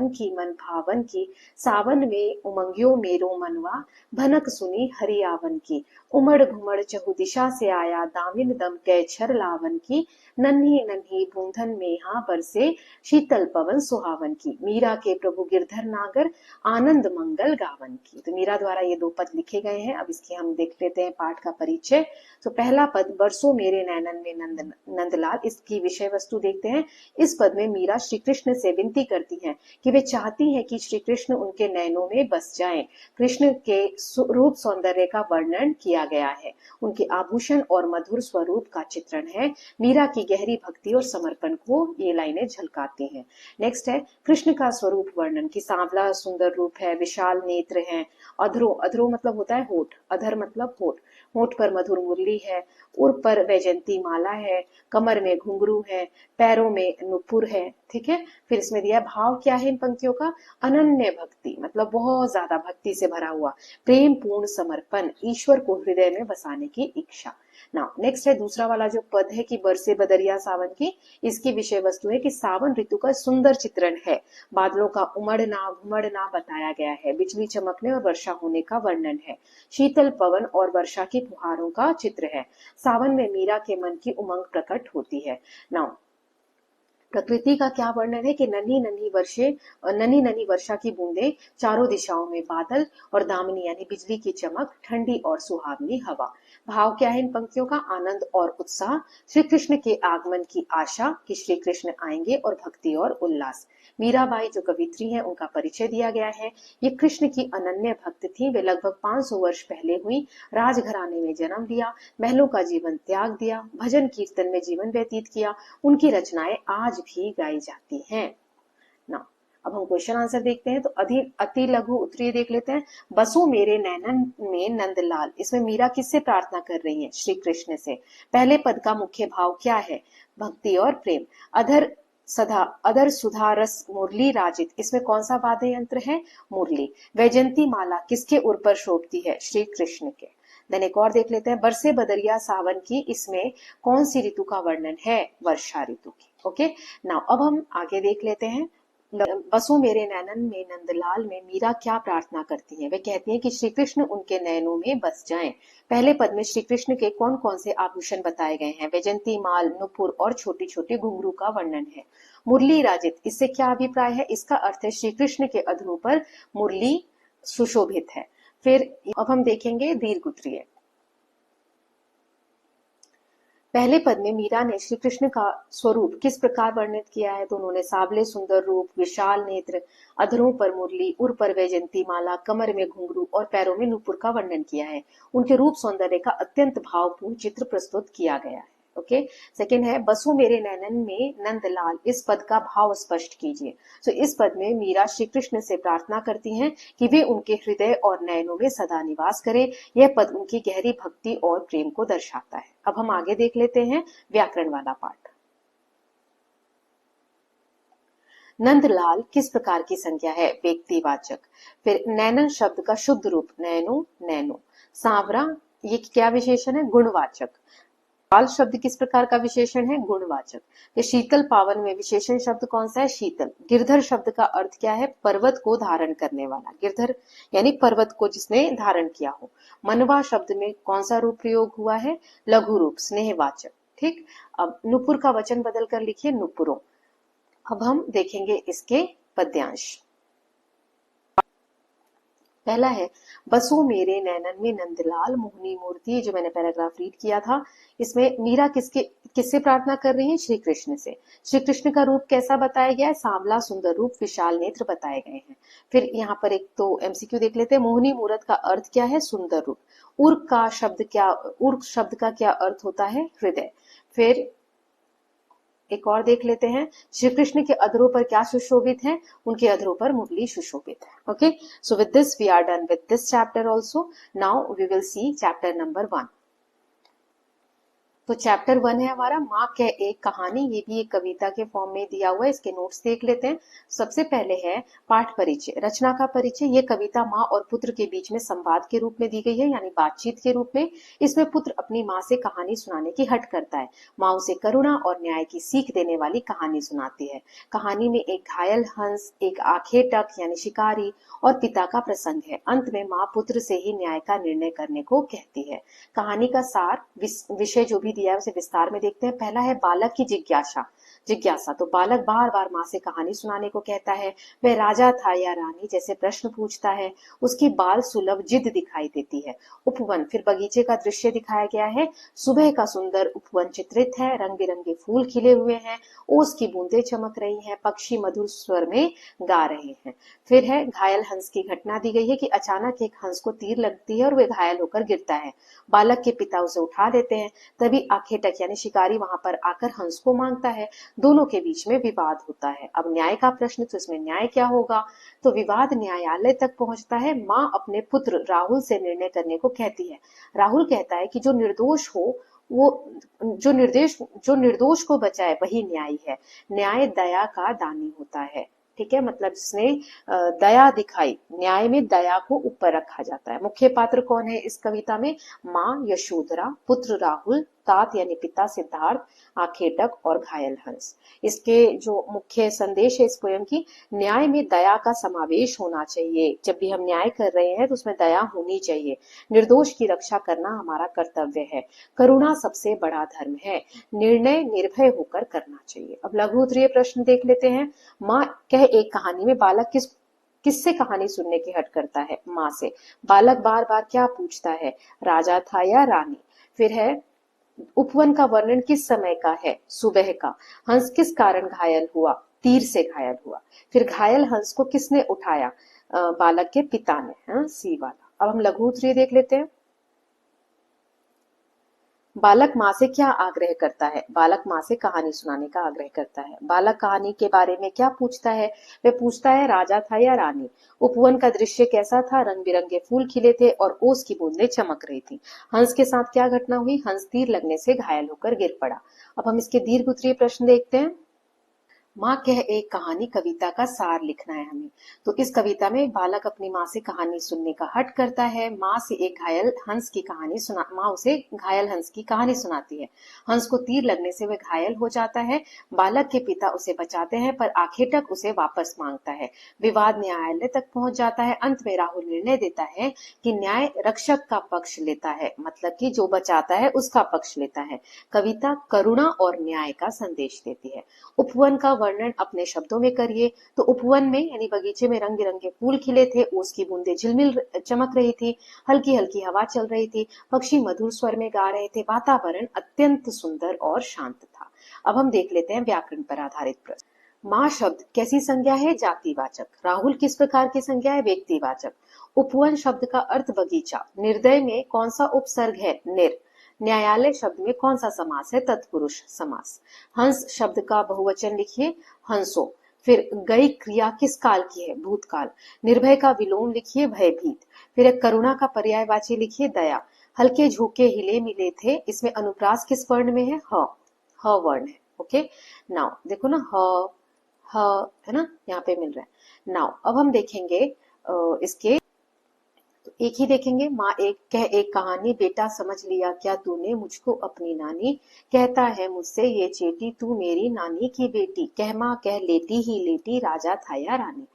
की मन भावन की, सावन में उमंगियो मेरो मनवा, भनक सुनी हरियावन की, उमड़ घुमड़ चहु दिशा से आया, दामिन दम कै छर लावन की, नन्ही नन्ही बूंदन में हाँ बरसे, शीतल पवन सुहावन की, मीरा के प्रभु गिरधर नागर, आनंद मंगल गावन की। तो मीरा द्वारा ये 2 पद लिखे गए हैं। अब इसकी हम देख लेते हैं पाठ का परिचय। तो पहला पद बरसों मेरे नैनन में नंदलाल, इसकी विषय वस्तु देखते हैं। इस पद में मीरा श्री कृष्ण से विनती करती हैं कि वे चाहती हैं कि श्री कृष्ण उनके नैनों में बस जाएं। कृष्ण के रूप सौंदर्य का वर्णन किया गया है, उनके आभूषण और मधुर स्वरूप का चित्रण है। मीरा की गहरी भक्ति और समर्पण को ये लाइनें झलकाती हैं। नेक्स्ट है कृष्ण का स्वरूप वर्णन की, सांवला सुंदर रूप है, विशाल नेत्र हैं, अधरो मतलब होता है होठ, अधर मतलब होठ, होठ पर मधुर मुरली है, उर पर वैजंती माला है, कमर में घुंघरू है, पैरों में नुपुर है। ठीक है, फिर इसमें दिया भाव क्या है इन पंक्तियों का, अनन्य भक्ति मतलब बहुत ज्यादा भक्ति से भरा हुआ, प्रेम पूर्ण समर्पण, ईश्वर को हृदय में बसाने की इच्छा। नाउ नेक्स्ट है दूसरा वाला जो पद है कि बरसे बदरिया सावन की, इसकी विषय वस्तु है कि सावन ऋतु का सुंदर चित्रण है, बादलों का उमड़ना घुमड़ना बताया गया है, बिजली चमकने और वर्षा होने का वर्णन है, शीतल पवन और वर्षा की फुहारों का चित्र है। सावन में मीरा के मन की उमंग प्रकट होती है। नाउ प्रकृति का क्या वर्णन है कि नन्ही नन्ही वर्षा की बूंदें, चारों दिशाओं में बादल और दामिनी यानी बिजली की चमक, ठंडी और सुहावनी हवा। भाव क्या है इन पंक्तियों का, आनंद और उत्साह, श्री कृष्ण के आगमन की आशा कि श्री कृष्ण आएंगे और भक्ति और उल्लास। मीराबाई जो कवित्री हैं उनका परिचय दिया गया है। ये कृष्ण की अनन्य भक्त थी। वे लगभग 500 वर्ष पहले हुई, राजघराने में जन्म लिया, महलों का जीवन त्याग दिया, भजन कीर्तन में जीवन व्यतीत किया। उनकी रचनाएं आज भी गाई जाती हैं। ना अब हम क्वेश्चन आंसर देखते हैं। तो अति लघु उत्तरीय देख लेते हैं। बसो मेरे नैनन में नंदलाल, इसमें मीरा किससे प्रार्थना कर रही है, श्री कृष्ण से। पहले पद का मुख्य भाव क्या है, भक्ति और प्रेम। अदर सुधा रस मुरली राजित, इसमें कौन सा वाद्य यंत्र है, मुरली। वैजंती माला किसके उर पर शोभती है, श्री कृष्ण के। देन एक और देख लेते हैं, बरसे बदरिया सावन की, इसमें कौन सी ऋतु का वर्णन है, वर्षा ऋतु की। ओके नाउ अब हम आगे देख लेते हैं। बसो मेरे नैनन में नंदलाल में मीरा क्या प्रार्थना करती हैं, वे कहती हैं कि श्री कृष्ण उनके नैनों में बस जाएं। पहले पद में श्री कृष्ण के कौन कौन से आभूषण बताए गए हैं, वैजंती माल, नुपुर और छोटी छोटी घुंघरू का वर्णन है। मुरली राजित, इससे क्या अभिप्राय है, इसका अर्थ है श्री कृष्ण के अधरों पर मुरली सुशोभित है। फिर अब हम देखेंगे दीर्घ उत्तरीय। पहले पद में मीरा ने श्री कृष्ण का स्वरूप किस प्रकार वर्णित किया है, तो उन्होंने सावले सुंदर रूप, विशाल नेत्र, अधरों पर मुरली, उर पर वैजंती माला, कमर में घुंघरू और पैरों में नुपुर का वर्णन किया है। उनके रूप सौंदर्य का अत्यंत भावपूर्ण चित्र प्रस्तुत किया गया है। ओके सेकंड है बसो मेरे नैनन में नंदलाल, इस पद का भाव स्पष्ट कीजिए। तो इस पद में मीरा श्री कृष्ण से प्रार्थना करती हैं कि वे उनके हृदय और नयनों में सदा निवास करें। यह पद उनकी गहरी भक्ति और प्रेम को दर्शाता है। अब हम आगे देख लेते हैं व्याकरण वाला पाठ। नंदलाल किस प्रकार की संज्ञा है, व्यक्तिवाचक। फिर नैनन शब्द का शुद्ध रूप नैनो, नैनो। सांवरा ये क्या विशेषण है, गुणवाचक। लाल शब्द किस प्रकार का विशेषण है, गुणवाचक। ये शीतल पावन में विशेषण शब्द कौन सा है, शीतल। गिरधर शब्द का अर्थ क्या है, पर्वत को धारण करने वाला। गिरधर यानी पर्वत को जिसने धारण किया हो। मनवा शब्द में कौन सा रूप प्रयोग हुआ है, लघु रूप, स्नेहवाचक। ठीक, अब नुपुर का वचन बदल कर लिखिए नुपुरों। अब हम देखेंगे इसके पद्यांश। पहला है बसो मेरे नैनन में नंदलाल, मोहनी मूर्ति, जो मैंने पैराग्राफ रीड किया था। इसमें मीरा किससे प्रार्थना कर रही है, श्री कृष्ण से। श्री कृष्ण का रूप कैसा बताया गया है, सांवला सुंदर रूप, विशाल नेत्र बताए गए हैं। फिर यहाँ पर एक तो एमसीक्यू देख लेते हैं। मोहनी मूर्त का अर्थ क्या है, सुंदर रूप। उर्क शब्द का क्या अर्थ होता है, हृदय। फिर एक और देख लेते हैं, श्री कृष्ण के अधरों पर क्या सुशोभित है, उनके अधरों पर मुरली सुशोभित है। Okay so with this we are done with this chapter also. Now we will see chapter number 1। तो चैप्टर 1 है हमारा माँ कह एक कहानी। ये भी एक कविता के फॉर्म में दिया हुआ है, इसके नोट्स देख लेते हैं। सबसे पहले है पाठ परिचय, रचना का परिचय। ये कविता माँ और पुत्र के बीच में संवाद के रूप में दी गई है, यानी बातचीत के रूप में। इसमें पुत्र अपनी माँ से कहानी सुनाने की हट करता है। माँ उसे करुणा और न्याय की सीख देने वाली कहानी सुनाती है। कहानी में एक घायल हंस, एक आखेटक यानी शिकारी और पिता का प्रसंग है। अंत में माँ पुत्र से ही न्याय का निर्णय करने को कहती है। कहानी का सार, विषय जो भी दिया है उसे विस्तार में देखते हैं। पहला है बालक की जिज्ञासा। जिज्ञासा तो बालक बार बार माँ से कहानी सुनाने को कहता है। वह राजा था या रानी जैसे प्रश्न पूछता है। उसकी बाल सुलभ जिद दिखाई देती है। उपवन, फिर बगीचे का दृश्य दिखाया गया है। सुबह का सुंदर उपवन चित्रित है। रंग बिरंगे फूल खिले हुए हैं। ओस की बूंदें चमक रही हैं। पक्षी मधुर स्वर में गा रहे हैं। फिर है घायल हंस की घटना दी गई है कि अचानक एक हंस को तीर लगती है और वह घायल होकर गिरता है। बालक के पिता उसे उठा लेते हैं। तभी आखेटक यानी शिकारी वहां पर आकर हंस को मांगता है। दोनों के बीच में विवाद होता है। अब न्याय का प्रश्न, तो इसमें न्याय क्या होगा? तो विवाद न्यायालय तक पहुंचता है। माँ अपने पुत्र राहुल से निर्णय करने को कहती है। राहुल कहता है कि जो निर्दोष हो वो जो निर्दोष को बचाए वही न्यायी है। न्याय दया का दानी होता है। ठीक है, मतलब जिसने दया दिखाई, न्याय में दया को ऊपर रखा जाता है। मुख्य पात्र कौन है इस कविता में? माँ यशोधरा, पुत्र राहुल, तात यानी पिता सिद्धार्थ, आखेटक और घायल हंस। इसके जो मुख्य संदेश है इस पोयम की, न्याय में दया का समावेश होना चाहिए। जब भी हम न्याय कर रहे हैं तो उसमें दया होनी चाहिए। निर्दोष की रक्षा करना हमारा कर्तव्य है। करुणा सबसे बड़ा धर्म है। निर्णय निर्भय होकर करना चाहिए। अब लघु उत्तरीय प्रश्न देख लेते हैं। माँ कह एक कहानी में बालक किससे कहानी सुनने की हट करता है? माँ से। बालक बार बार क्या पूछता है? राजा था या रानी? फिर है उपवन का वर्णन किस समय का है? सुबह का। हंस किस कारण घायल हुआ? तीर से घायल हुआ। फिर घायल हंस को किसने उठाया? बालक के पिता ने। हाँ, सी वाला। अब हम लघु उत्तरीय देख लेते हैं। बालक माँ से क्या आग्रह करता है? बालक माँ से कहानी सुनाने का आग्रह करता है। बालक कहानी के बारे में क्या पूछता है? वह पूछता है राजा था या रानी? उपवन का दृश्य कैसा था? रंग बिरंगे फूल खिले थे और ओस की बूंदें चमक रही थी। हंस के साथ क्या घटना हुई? हंस तीर लगने से घायल होकर गिर पड़ा। अब हम इसके दीर्घ उत्तरीय प्रश्न देखते हैं। माँ कह एक कहानी कविता का सार लिखना है हमें। तो इस कविता में बालक अपनी माँ से कहानी सुनने का हट करता है। माँ से एक घायल हंस की कहानी सुना माँ उसे घायल हंस की कहानी सुनाती है। हंस को तीर लगने से वह घायल हो जाता है। बालक के पिता उसे बचाते हैं पर आखेटक उसे वापस मांगता है। विवाद न्यायालय तक पहुंच जाता है। अंत में राहुल निर्णय देता है कि न्याय रक्षक का पक्ष लेता है, मतलब कि जो बचाता है उसका पक्ष लेता है। कविता करुणा और न्याय का संदेश देती है। उपवन का वर्णन अपने शब्दों में करिए। तो उपवन में यानी बगीचे में रंग बिरंगे फूल खिले थे। ओस की बूंदें झिलमिल चमक रही थी। हल्की हल्की हवा चल रही थी। पक्षी मधुर स्वर में गा रहे थे। वातावरण अत्यंत सुंदर और शांत था। अब हम देख लेते हैं व्याकरण पर आधारित प्रश्न। माँ शब्द कैसी संज्ञा है? जातिवाचक। राहुल किस प्रकार की संज्ञा है? व्यक्तिवाचक। उपवन शब्द का अर्थ बगीचा। निर्दय में कौन सा उपसर्ग है? निर। न्यायालय शब्द में कौन सा समास है? तत्पुरुष समास। हंस शब्द का बहुवचन लिखिए, हंसो। फिर गई क्रिया किस काल की है? भूतकाल। निर्भय का विलोम लिखिए, भयभीत। फिर एक करुणा का पर्यायवाची लिखिए, दया। हल्के झोंके हिले मिले थे, इसमें अनुप्रास किस वर्ण में है? ह वर्ण है। ओके, नाउ देखो ना, ह है ना, यहाँ पे मिल रहा है। नाउ अब हम देखेंगे इसके, तो एक ही देखेंगे। माँ एक कहानी, बेटा समझ लिया क्या तूने मुझको अपनी नानी? कहता है मुझसे ये चेटी, तू मेरी नानी की बेटी। कह माँ कह लेटी ही लेटी, राजा था या रानी?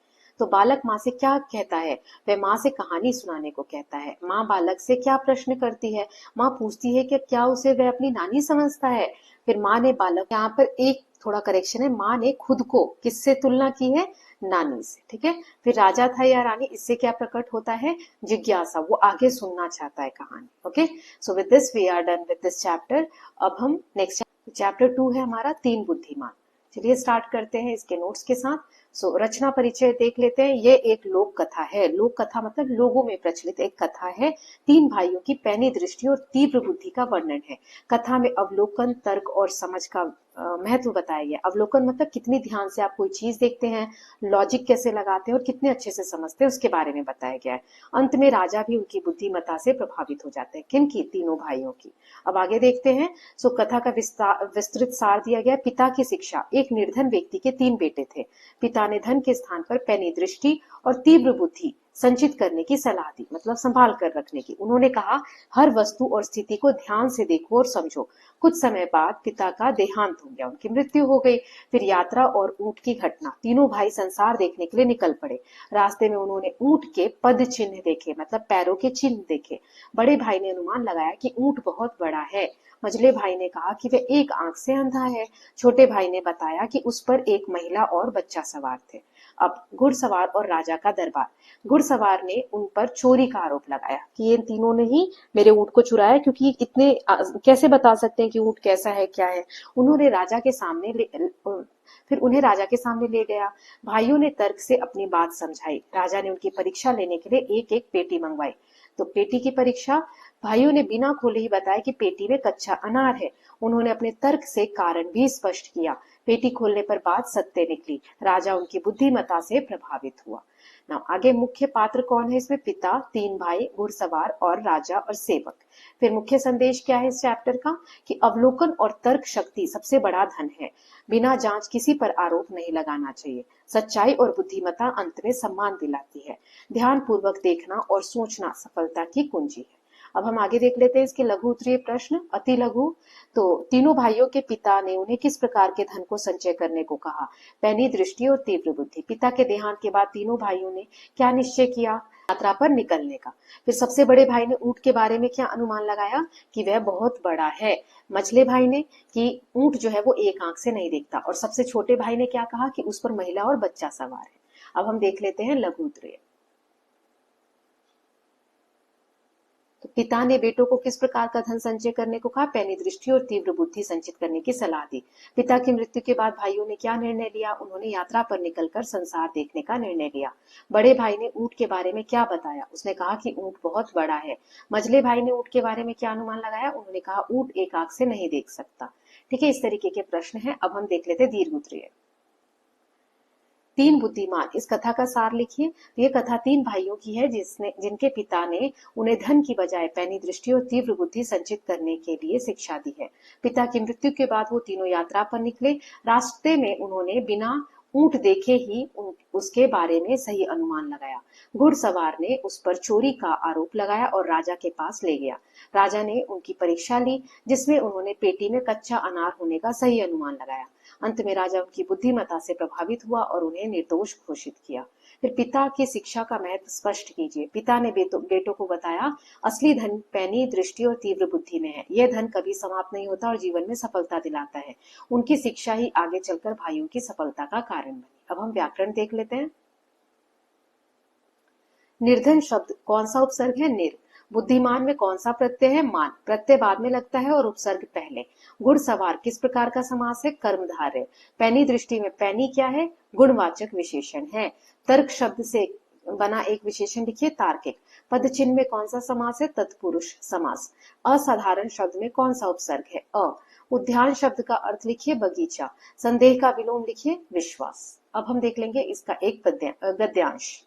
तो बालक माँ से क्या कहता है? वह माँ से कहानी सुनाने को कहता है। माँ बालक से क्या प्रश्न करती है? माँ पूछती है कि क्या उसे वह अपनी नानी समझता है? फिर माँ ने बालक, यहाँ पर एक थोड़ा करेक्शन है, माँ ने खुद को किससे तुलना की है? नानी से। ठीक है, फिर राजा था या रानी, इससे क्या प्रकट होता है? जिज्ञासा, वो आगे सुनना चाहता है कहानी। Okay, so with this we are done with this chapter. अब हम नेक्स्ट चैप्टर 2 है हमारा, तीन बुद्धिमान। चलिए स्टार्ट करते हैं इसके नोट्स के साथ। रचना परिचय देख लेते हैं। ये एक लोक कथा है। लोक कथा मतलब लोगों में प्रचलित एक कथा है। तीन भाइयों की पैनी दृष्टि और तीव्र बुद्धि का वर्णन है। कथा में अवलोकन, तर्क और समझ का महत्व बताया गया। अवलोकन मतलब कितनी ध्यान से आप कोई चीज देखते हैं, लॉजिक कैसे लगाते हैं और कितने अच्छे से समझते हैं, उसके बारे में बताया गया है। अंत में राजा भी उनकी बुद्धिमत्ता से प्रभावित हो जाते हैं। किनकी? तीनों भाइयों की। अब आगे देखते हैं। कथा का विस्तृत सार दिया गया। पिता की शिक्षा। एक निर्धन व्यक्ति के तीन बेटे थे। पिता ने धन के स्थान पर पैनी दृष्टि और तीव्र बुद्धि संचित करने की सलाह दी, मतलब संभाल कर रखने की। उन्होंने कहा, हर वस्तु और स्थिति को ध्यान से देखो और समझो। कुछ समय बाद पिता का देहांत हो गया, उनकी मृत्यु हो गई। फिर यात्रा और ऊंट की घटना। तीनों भाई संसार देखने के लिए निकल पड़े। रास्ते में उन्होंने ऊंट के पद चिन्ह देखे, मतलब पैरों के चिन्ह देखे। बड़े भाई ने अनुमान लगाया कि ऊंट बहुत बड़ा है। मझले भाई ने कहा कि वह एक आंख से अंधा है। छोटे भाई ने बताया कि उस पर एक महिला और बच्चा सवार थे। अब घुड़सवार और राजा का दरबार। घुड़सवार ने उन पर चोरी का आरोप लगाया कि ये तीनों ने ही मेरे ऊंट को चुराया, क्योंकि इतने कैसे बता सकते हैं कि ऊंट कैसा है, क्या है। उन्होंने राजा के सामने फिर उन्हें राजा के सामने ले गया। भाइयों ने तर्क से अपनी बात समझाई। राजा ने उनकी परीक्षा लेने के लिए एक एक पेटी मंगवाई। पेटी की परीक्षा। भाइयों ने बिना खोले ही बताया कि पेटी में कच्चा अनार है। उन्होंने अपने तर्क से कारण भी स्पष्ट किया। पेटी खोलने पर बात सत्य निकली। राजा उनकी बुद्धिमत्ता से प्रभावित हुआ। आगे मुख्य पात्र कौन है इसमें? पिता, तीन भाई, घुड़सवार और राजा और सेवक। फिर मुख्य संदेश क्या है इस चैप्टर का? कि अवलोकन और तर्क शक्ति सबसे बड़ा धन है। बिना जांच किसी पर आरोप नहीं लगाना चाहिए। सच्चाई और बुद्धिमत्ता अंत में सम्मान दिलाती है। ध्यान पूर्वक देखना और सोचना सफलता की कुंजी है। अब हम आगे देख लेते हैं इसके लघु उत्तरीय प्रश्न। अति लघु। तीनों भाइयों के पिता ने उन्हें किस प्रकार के धन को संचय करने को कहा? पैनी दृष्टि और तीव्र बुद्धि। पिता के देहांत के बाद तीनों भाइयों ने क्या निश्चय किया? यात्रा पर निकलने का। फिर सबसे बड़े भाई ने ऊंट के बारे में क्या अनुमान लगाया? कि वह बहुत बड़ा है। मझले भाई ने कि ऊंट जो है वो एक आंख से नहीं देखता। और सबसे छोटे भाई ने क्या कहा? कि उस पर महिला और बच्चा सवार है। अब हम देख लेते हैं लघु उत्तरीय। पिता ने बेटों को किस प्रकार का धन संचय करने को कहा? पैनी दृष्टि और तीव्र बुद्धि संचित करने की सलाह दी। पिता की मृत्यु के बाद भाइयों ने क्या निर्णय लिया? उन्होंने यात्रा पर निकलकर संसार देखने का निर्णय लिया। बड़े भाई ने ऊंट के बारे में क्या बताया? उसने कहा कि ऊंट बहुत बड़ा है। मझले भाई ने ऊंट के बारे में क्या अनुमान लगाया? उन्होंने कहा ऊंट एक आंख से नहीं देख सकता। ठीक है, इस तरीके के प्रश्न है। अब हम देख लेते दीर्घ उत्तरीय। तीन बुद्धिमान। इस कथा का सार लिखिए। ये कथा तीन भाइयों की है जिनके पिता ने उन्हें धन की बजाय पैनी दृष्टि और तीव्र बुद्धि संचित करने के लिए शिक्षा दी है। पिता की मृत्यु के बाद वो तीनों यात्रा पर निकले। रास्ते में उन्होंने बिना ऊंट देखे ही उसके बारे में सही अनुमान लगाया। घुड़सवार ने उस पर चोरी का आरोप लगाया और राजा के पास ले गया। राजा ने उनकी परीक्षा ली, जिसमें उन्होंने पेटी में कच्चा अनार होने का सही अनुमान लगाया। अंत में राजा उनकी बुद्धिमत्ता से प्रभावित हुआ और उन्हें निर्दोष घोषित किया। फिर पिता की शिक्षा का महत्व स्पष्ट कीजिए। पिता ने बेटों को बताया, असली धन पैनी दृष्टि और तीव्र बुद्धि में है। यह धन कभी समाप्त नहीं होता और जीवन में सफलता दिलाता है। उनकी शिक्षा ही आगे चलकर भाइयों की सफलता का कारण बनी। अब हम व्याकरण देख लेते हैं। निर्धन शब्द कौन सा उपसर्ग है? निर। बुद्धिमान में कौन सा प्रत्यय है? मान। प्रत्यय बाद में लगता है और उपसर्ग पहले। घुड़सवार किस प्रकार का समास है? कर्मधारय। पैनी दृष्टि में पैनी क्या है? गुणवाचक विशेषण है। तर्क शब्द से बना एक विशेषण लिखिए, तार्किक। पद चिन्ह में कौन सा समास है? तत्पुरुष समास। असाधारण शब्द में कौन सा उपसर्ग है? अ। उद्यान शब्द का अर्थ लिखिए, बगीचा। संदेह का विलोम लिखिए, विश्वास। अब हम देख लेंगे इसका एक गद्यांश।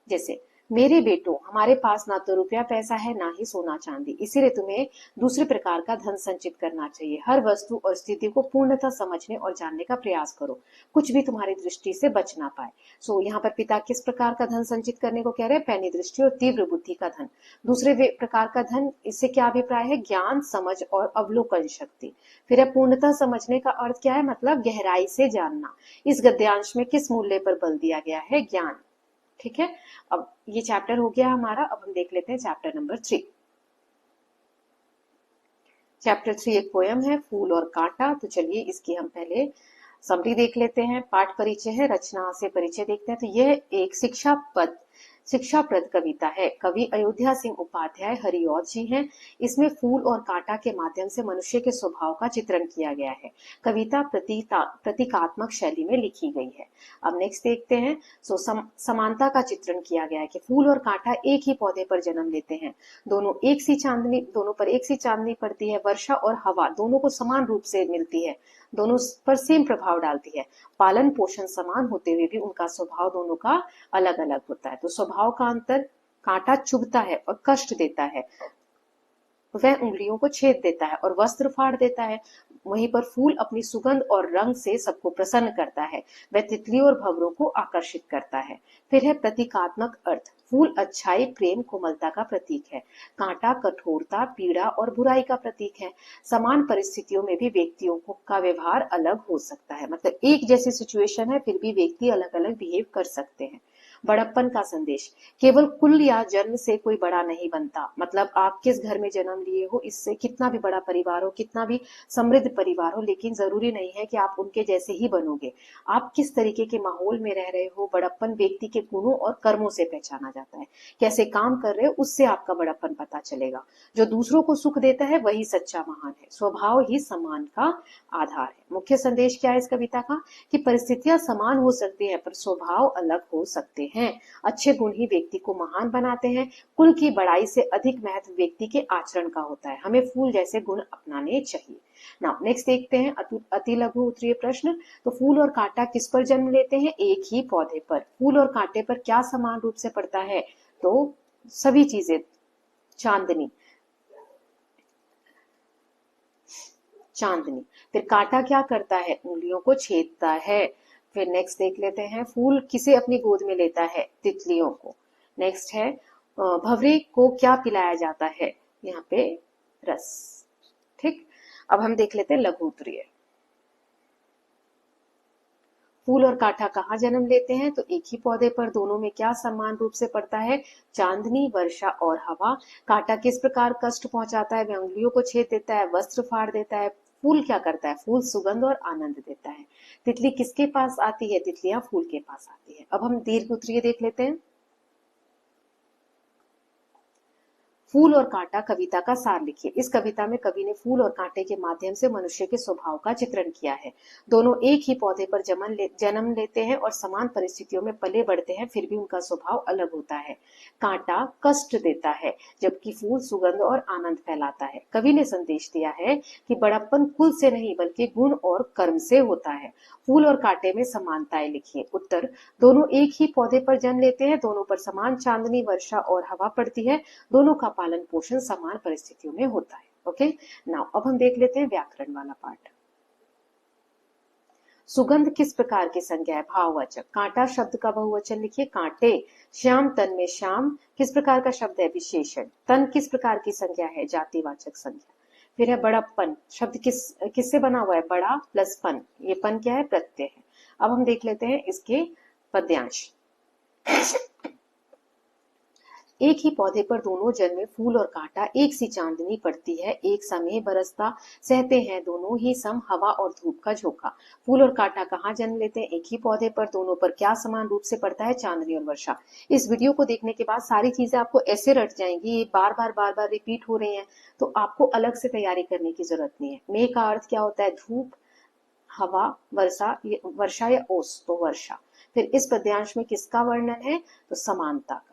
जैसे, मेरे बेटों, हमारे पास ना तो रुपया पैसा है, ना ही सोना चांदी, इसीलिए तुम्हें दूसरे प्रकार का धन संचित करना चाहिए। हर वस्तु और स्थिति को पूर्णतः समझने और जानने का प्रयास करो, कुछ भी तुम्हारी दृष्टि से बच ना पाए। यहाँ पर पिता किस प्रकार का धन संचित करने को कह रहे हैं? पैनी दृष्टि और तीव्र बुद्धि का धन। दूसरे प्रकार का धन, इससे क्या अभिप्राय है? ज्ञान, समझ और अवलोकन शक्ति। फिर है पूर्णतः समझने का अर्थ क्या है? मतलब गहराई से जानना। इस गद्यांश में किस मूल्य पर बल दिया गया है? ज्ञान। ठीक है, अब ये चैप्टर हो गया हमारा। अब हम देख लेते हैं चैप्टर नंबर 3। चैप्टर 3 एक पोयम है, फूल और कांटा। तो चलिए इसकी हम पहले समरी देख लेते हैं। पाठ परिचय है, रचना से परिचय देखते हैं। तो यह एक शिक्षा पद शिक्षाप्रद कविता है। कवि अयोध्या सिंह उपाध्याय हरिऔध जी हैं। इसमें फूल और कांटा के माध्यम से मनुष्य के स्वभाव का चित्रण किया गया है। कविता प्रतीकात्मक शैली में लिखी गई है। अब नेक्स्ट देखते हैं। समानता का चित्रण किया गया है कि फूल और कांटा एक ही पौधे पर जन्म लेते हैं, दोनों पर एक सी चांदनी पड़ती है। वर्षा और हवा दोनों को समान रूप से मिलती है, दोनों पर सेम प्रभाव डालती है। पालन पोषण समान होते हुए भी उनका स्वभाव दोनों का अलग अलग होता है। तो स्वभाव का अंतर, कांटा चुभता है और कष्ट देता है, वह उंगलियों को छेद देता है और वस्त्र फाड़ देता है। वहीं पर फूल अपनी सुगंध और रंग से सबको प्रसन्न करता है, वह तितलियों और भंवरों को आकर्षित करता है। फिर है प्रतीकात्मक अर्थ। फूल अच्छाई, प्रेम, कोमलता का प्रतीक है। कांटा कठोरता, पीड़ा और बुराई का प्रतीक है। समान परिस्थितियों में भी व्यक्तियों का व्यवहार अलग हो सकता है, मतलब एक जैसी सिचुएशन है फिर भी व्यक्ति अलग अलग बिहेव कर सकते हैं। बड़प्पन का संदेश। केवल कुल या जन्म से कोई बड़ा नहीं बनता, मतलब आप किस घर में जन्म लिए हो, इससे कितना भी बड़ा परिवार हो, कितना भी समृद्ध परिवार हो, लेकिन जरूरी नहीं है कि आप उनके जैसे ही बनोगे। आप किस तरीके के माहौल में रह रहे हो, बड़प्पन व्यक्ति के गुणों और कर्मों से पहचाना जाता है। कैसे काम कर रहे हो उससे आपका बड़प्पन पता चलेगा। जो दूसरों को सुख देता है वही सच्चा महान है। स्वभाव ही सम्मान का आधार है। मुख्य संदेश क्या है इस कविता का, कि परिस्थितियां समान हो सकती है पर स्वभाव अलग हो सकते हैं। अच्छे गुण ही व्यक्ति को महान बनाते हैं। कुल की बड़ाई से अधिक महत्व व्यक्ति के आचरण का होता है। हमें फूल जैसे गुण अपनाने चाहिए। नाउ नेक्स्ट देखते हैं अति लघु उत्तरीय प्रश्न। तो फूल और कांटा किस पर जन्म लेते हैं? एक ही पौधे पर। फूल और कांटे पर क्या समान रूप से पड़ता है? तो सभी चीजें। चांदनी। फिर कांटा क्या करता है? उंगलियों को छेदता है। फिर नेक्स्ट देख लेते हैं, फूल किसे अपनी गोद में लेता है? तितलियों को। नेक्स्ट है भंवरे को क्या पिलाया जाता है? यहाँ पे रस। ठीक, अब हम देख लेते हैं लघु उत्तरीय। फूल और कांटा कहाँ जन्म लेते हैं? तो एक ही पौधे पर। दोनों में क्या समान रूप से पड़ता है? चांदनी, वर्षा और हवा। कांटा किस प्रकार कष्ट पहुंचाता है? वह उंगलियों को छेद देता है, वस्त्र फाड़ देता है। फूल क्या करता है? फूल सुगंध और आनंद देता है। तितली किसके पास आती है? तितलियां फूल के पास आती है। अब हम दीर्घ उत्तरीय देख लेते हैं। फूल और कांटा कविता का सार लिखिए। इस कविता में कवि ने फूल और कांटे के माध्यम से मनुष्य के स्वभाव का चित्रण किया है। दोनों एक ही पौधे पर जन्म लेते हैं और समान परिस्थितियों में पले बढ़ते हैं, फिर भी उनका स्वभाव अलग होता है। कांटा कष्ट देता है जबकि फूल सुगंध और आनंद फैलाता है। कवि ने संदेश दिया है कि बड़प्पन कुल से नहीं बल्कि गुण और कर्म से होता है। फूल और कांटे में समानताएं लिखिए। उत्तर, दोनों एक ही पौधे पर जन्म लेते हैं, दोनों पर समान चांदनी, वर्षा और हवा पड़ती है, दोनों का पालन पोषण समान परिस्थितियों में होता है। ओके, नाउ अब हम देख लेते हैं व्याकरण वाला पार्ट। सुगंध किस प्रकार की संज्ञा है? भाववाचक। कांटा शब्द का बहुवचन लिखिए, कांटे। श्याम तन में श्याम किस प्रकार का शब्द है? विशेषण। तन किस प्रकार की संज्ञा है? जातिवाचक संज्ञा। फिर है बड़प्पन, शब्द किससे बना हुआ है? बड़ा प्लस पन, ये पन क्या है? प्रत्यय है। अब हम देख लेते हैं इसके पद्यांश। एक ही पौधे पर दोनों जन्म में फूल और कांटा, एक सी चांदनी पड़ती है, एक समय बरसता, सहते हैं दोनों ही सम हवा और धूप का झोंका। फूल और कांटा कहाँ जन्म लेते हैं? एक ही पौधे पर। दोनों पर क्या समान रूप से पड़ता है? चांदनी और वर्षा। इस वीडियो को देखने के बाद सारी चीजें आपको ऐसे रट जाएंगी, ये बार बार रिपीट हो रही है, तो आपको अलग से तैयारी करने की जरूरत नहीं है। मेघ का अर्थ क्या होता है? धूप, हवा, वर्षा या ओस, तो वर्षा। फिर इस पद्यांश में किसका वर्णन है? तो समानता का।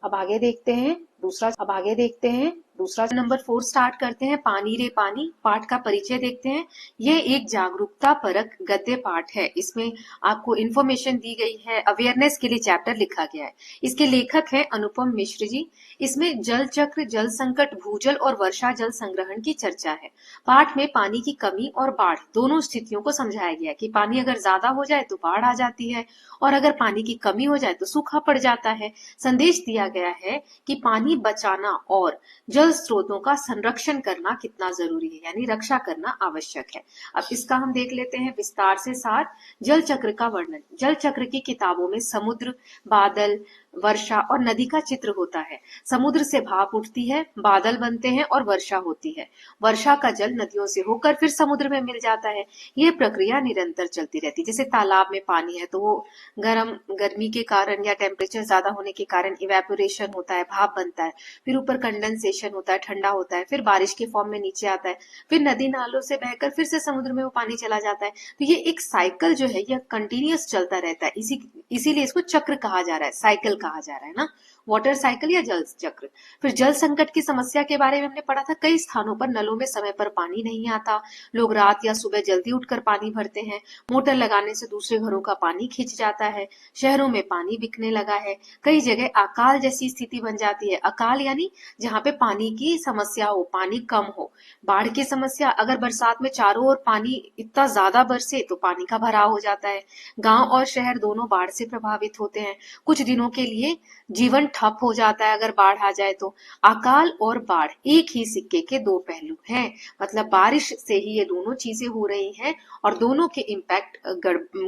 अब आगे देखते हैं दूसरा नंबर 4 स्टार्ट करते हैं। पानी रे पानी पाठ का परिचय देखते हैं। ये एक जागरूकता परक गद्य पाठ है। इसमें आपको इंफॉर्मेशन दी गई है, अवेयरनेस के लिए चैप्टर लिखा गया है। इसके लेखक हैं अनुपम मिश्र जी। इसमें जल चक्र, जल संकट, भूजल और वर्षा जल संग्रहण की चर्चा है। पाठ में पानी की कमी और बाढ़ दोनों स्थितियों को समझाया गया है कि पानी अगर ज्यादा हो जाए तो बाढ़ आ जाती है और अगर पानी की कमी हो जाए तो सूखा पड़ जाता है। संदेश दिया गया है कि पानी बचाना और जल स्रोतों का संरक्षण करना कितना जरूरी है, यानी रक्षा करना आवश्यक है। अब इसका हम देख लेते हैं विस्तार से सार। जल चक्र का वर्णन। जल चक्र की किताबों में समुद्र, बादल, वर्षा और नदी का चित्र होता है। समुद्र से भाप उठती है, बादल बनते हैं और वर्षा होती है। वर्षा का जल नदियों से होकर फिर समुद्र में मिल जाता है। यह प्रक्रिया निरंतर चलती रहती है। जैसे तालाब में पानी है तो वो गर्मी के कारण या टेम्परेचर ज्यादा होने के कारण इवेपोरेशन होता है, भाप बनता है, फिर ऊपर कंडेंसेशन होता है, ठंडा होता है, फिर बारिश के फॉर्म में नीचे आता है, फिर नदी नालों से बहकर फिर से समुद्र में वो पानी चला जाता है। तो ये एक साइकिल जो है यह कंटिन्यूअस चलता रहता है। इसीलिए इसको चक्र कहा जा रहा है, साइकिल कहा जा रहा है ना, वाटर साइकिल या जल चक्र। फिर जल संकट की समस्या के बारे में हमने पढ़ा था। कई स्थानों पर नलों में समय पर पानी नहीं आता। लोग रात या सुबह जल्दी उठकर पानी भरते हैं। मोटर लगाने से दूसरे घरों का पानी खिंच जाता है। शहरों में पानी बिकने लगा है। कई जगह अकाल जैसी स्थिति बन जाती है। अकाल यानी जहाँ पे पानी की समस्या हो, पानी कम हो। बाढ़ की समस्या, अगर बरसात में चारों ओर पानी इतना ज्यादा बरसे तो पानी का भराव हो जाता है। गांव और शहर दोनों बाढ़ से प्रभावित होते हैं। कुछ दिनों के लिए जीवन ठप हो जाता है अगर बाढ़ आ जाए तो। अकाल और बाढ़ एक ही सिक्के के दो पहलू हैं। मतलब बारिश से ही ये दोनों चीजें हो रही हैं और दोनों के इम्पैक्ट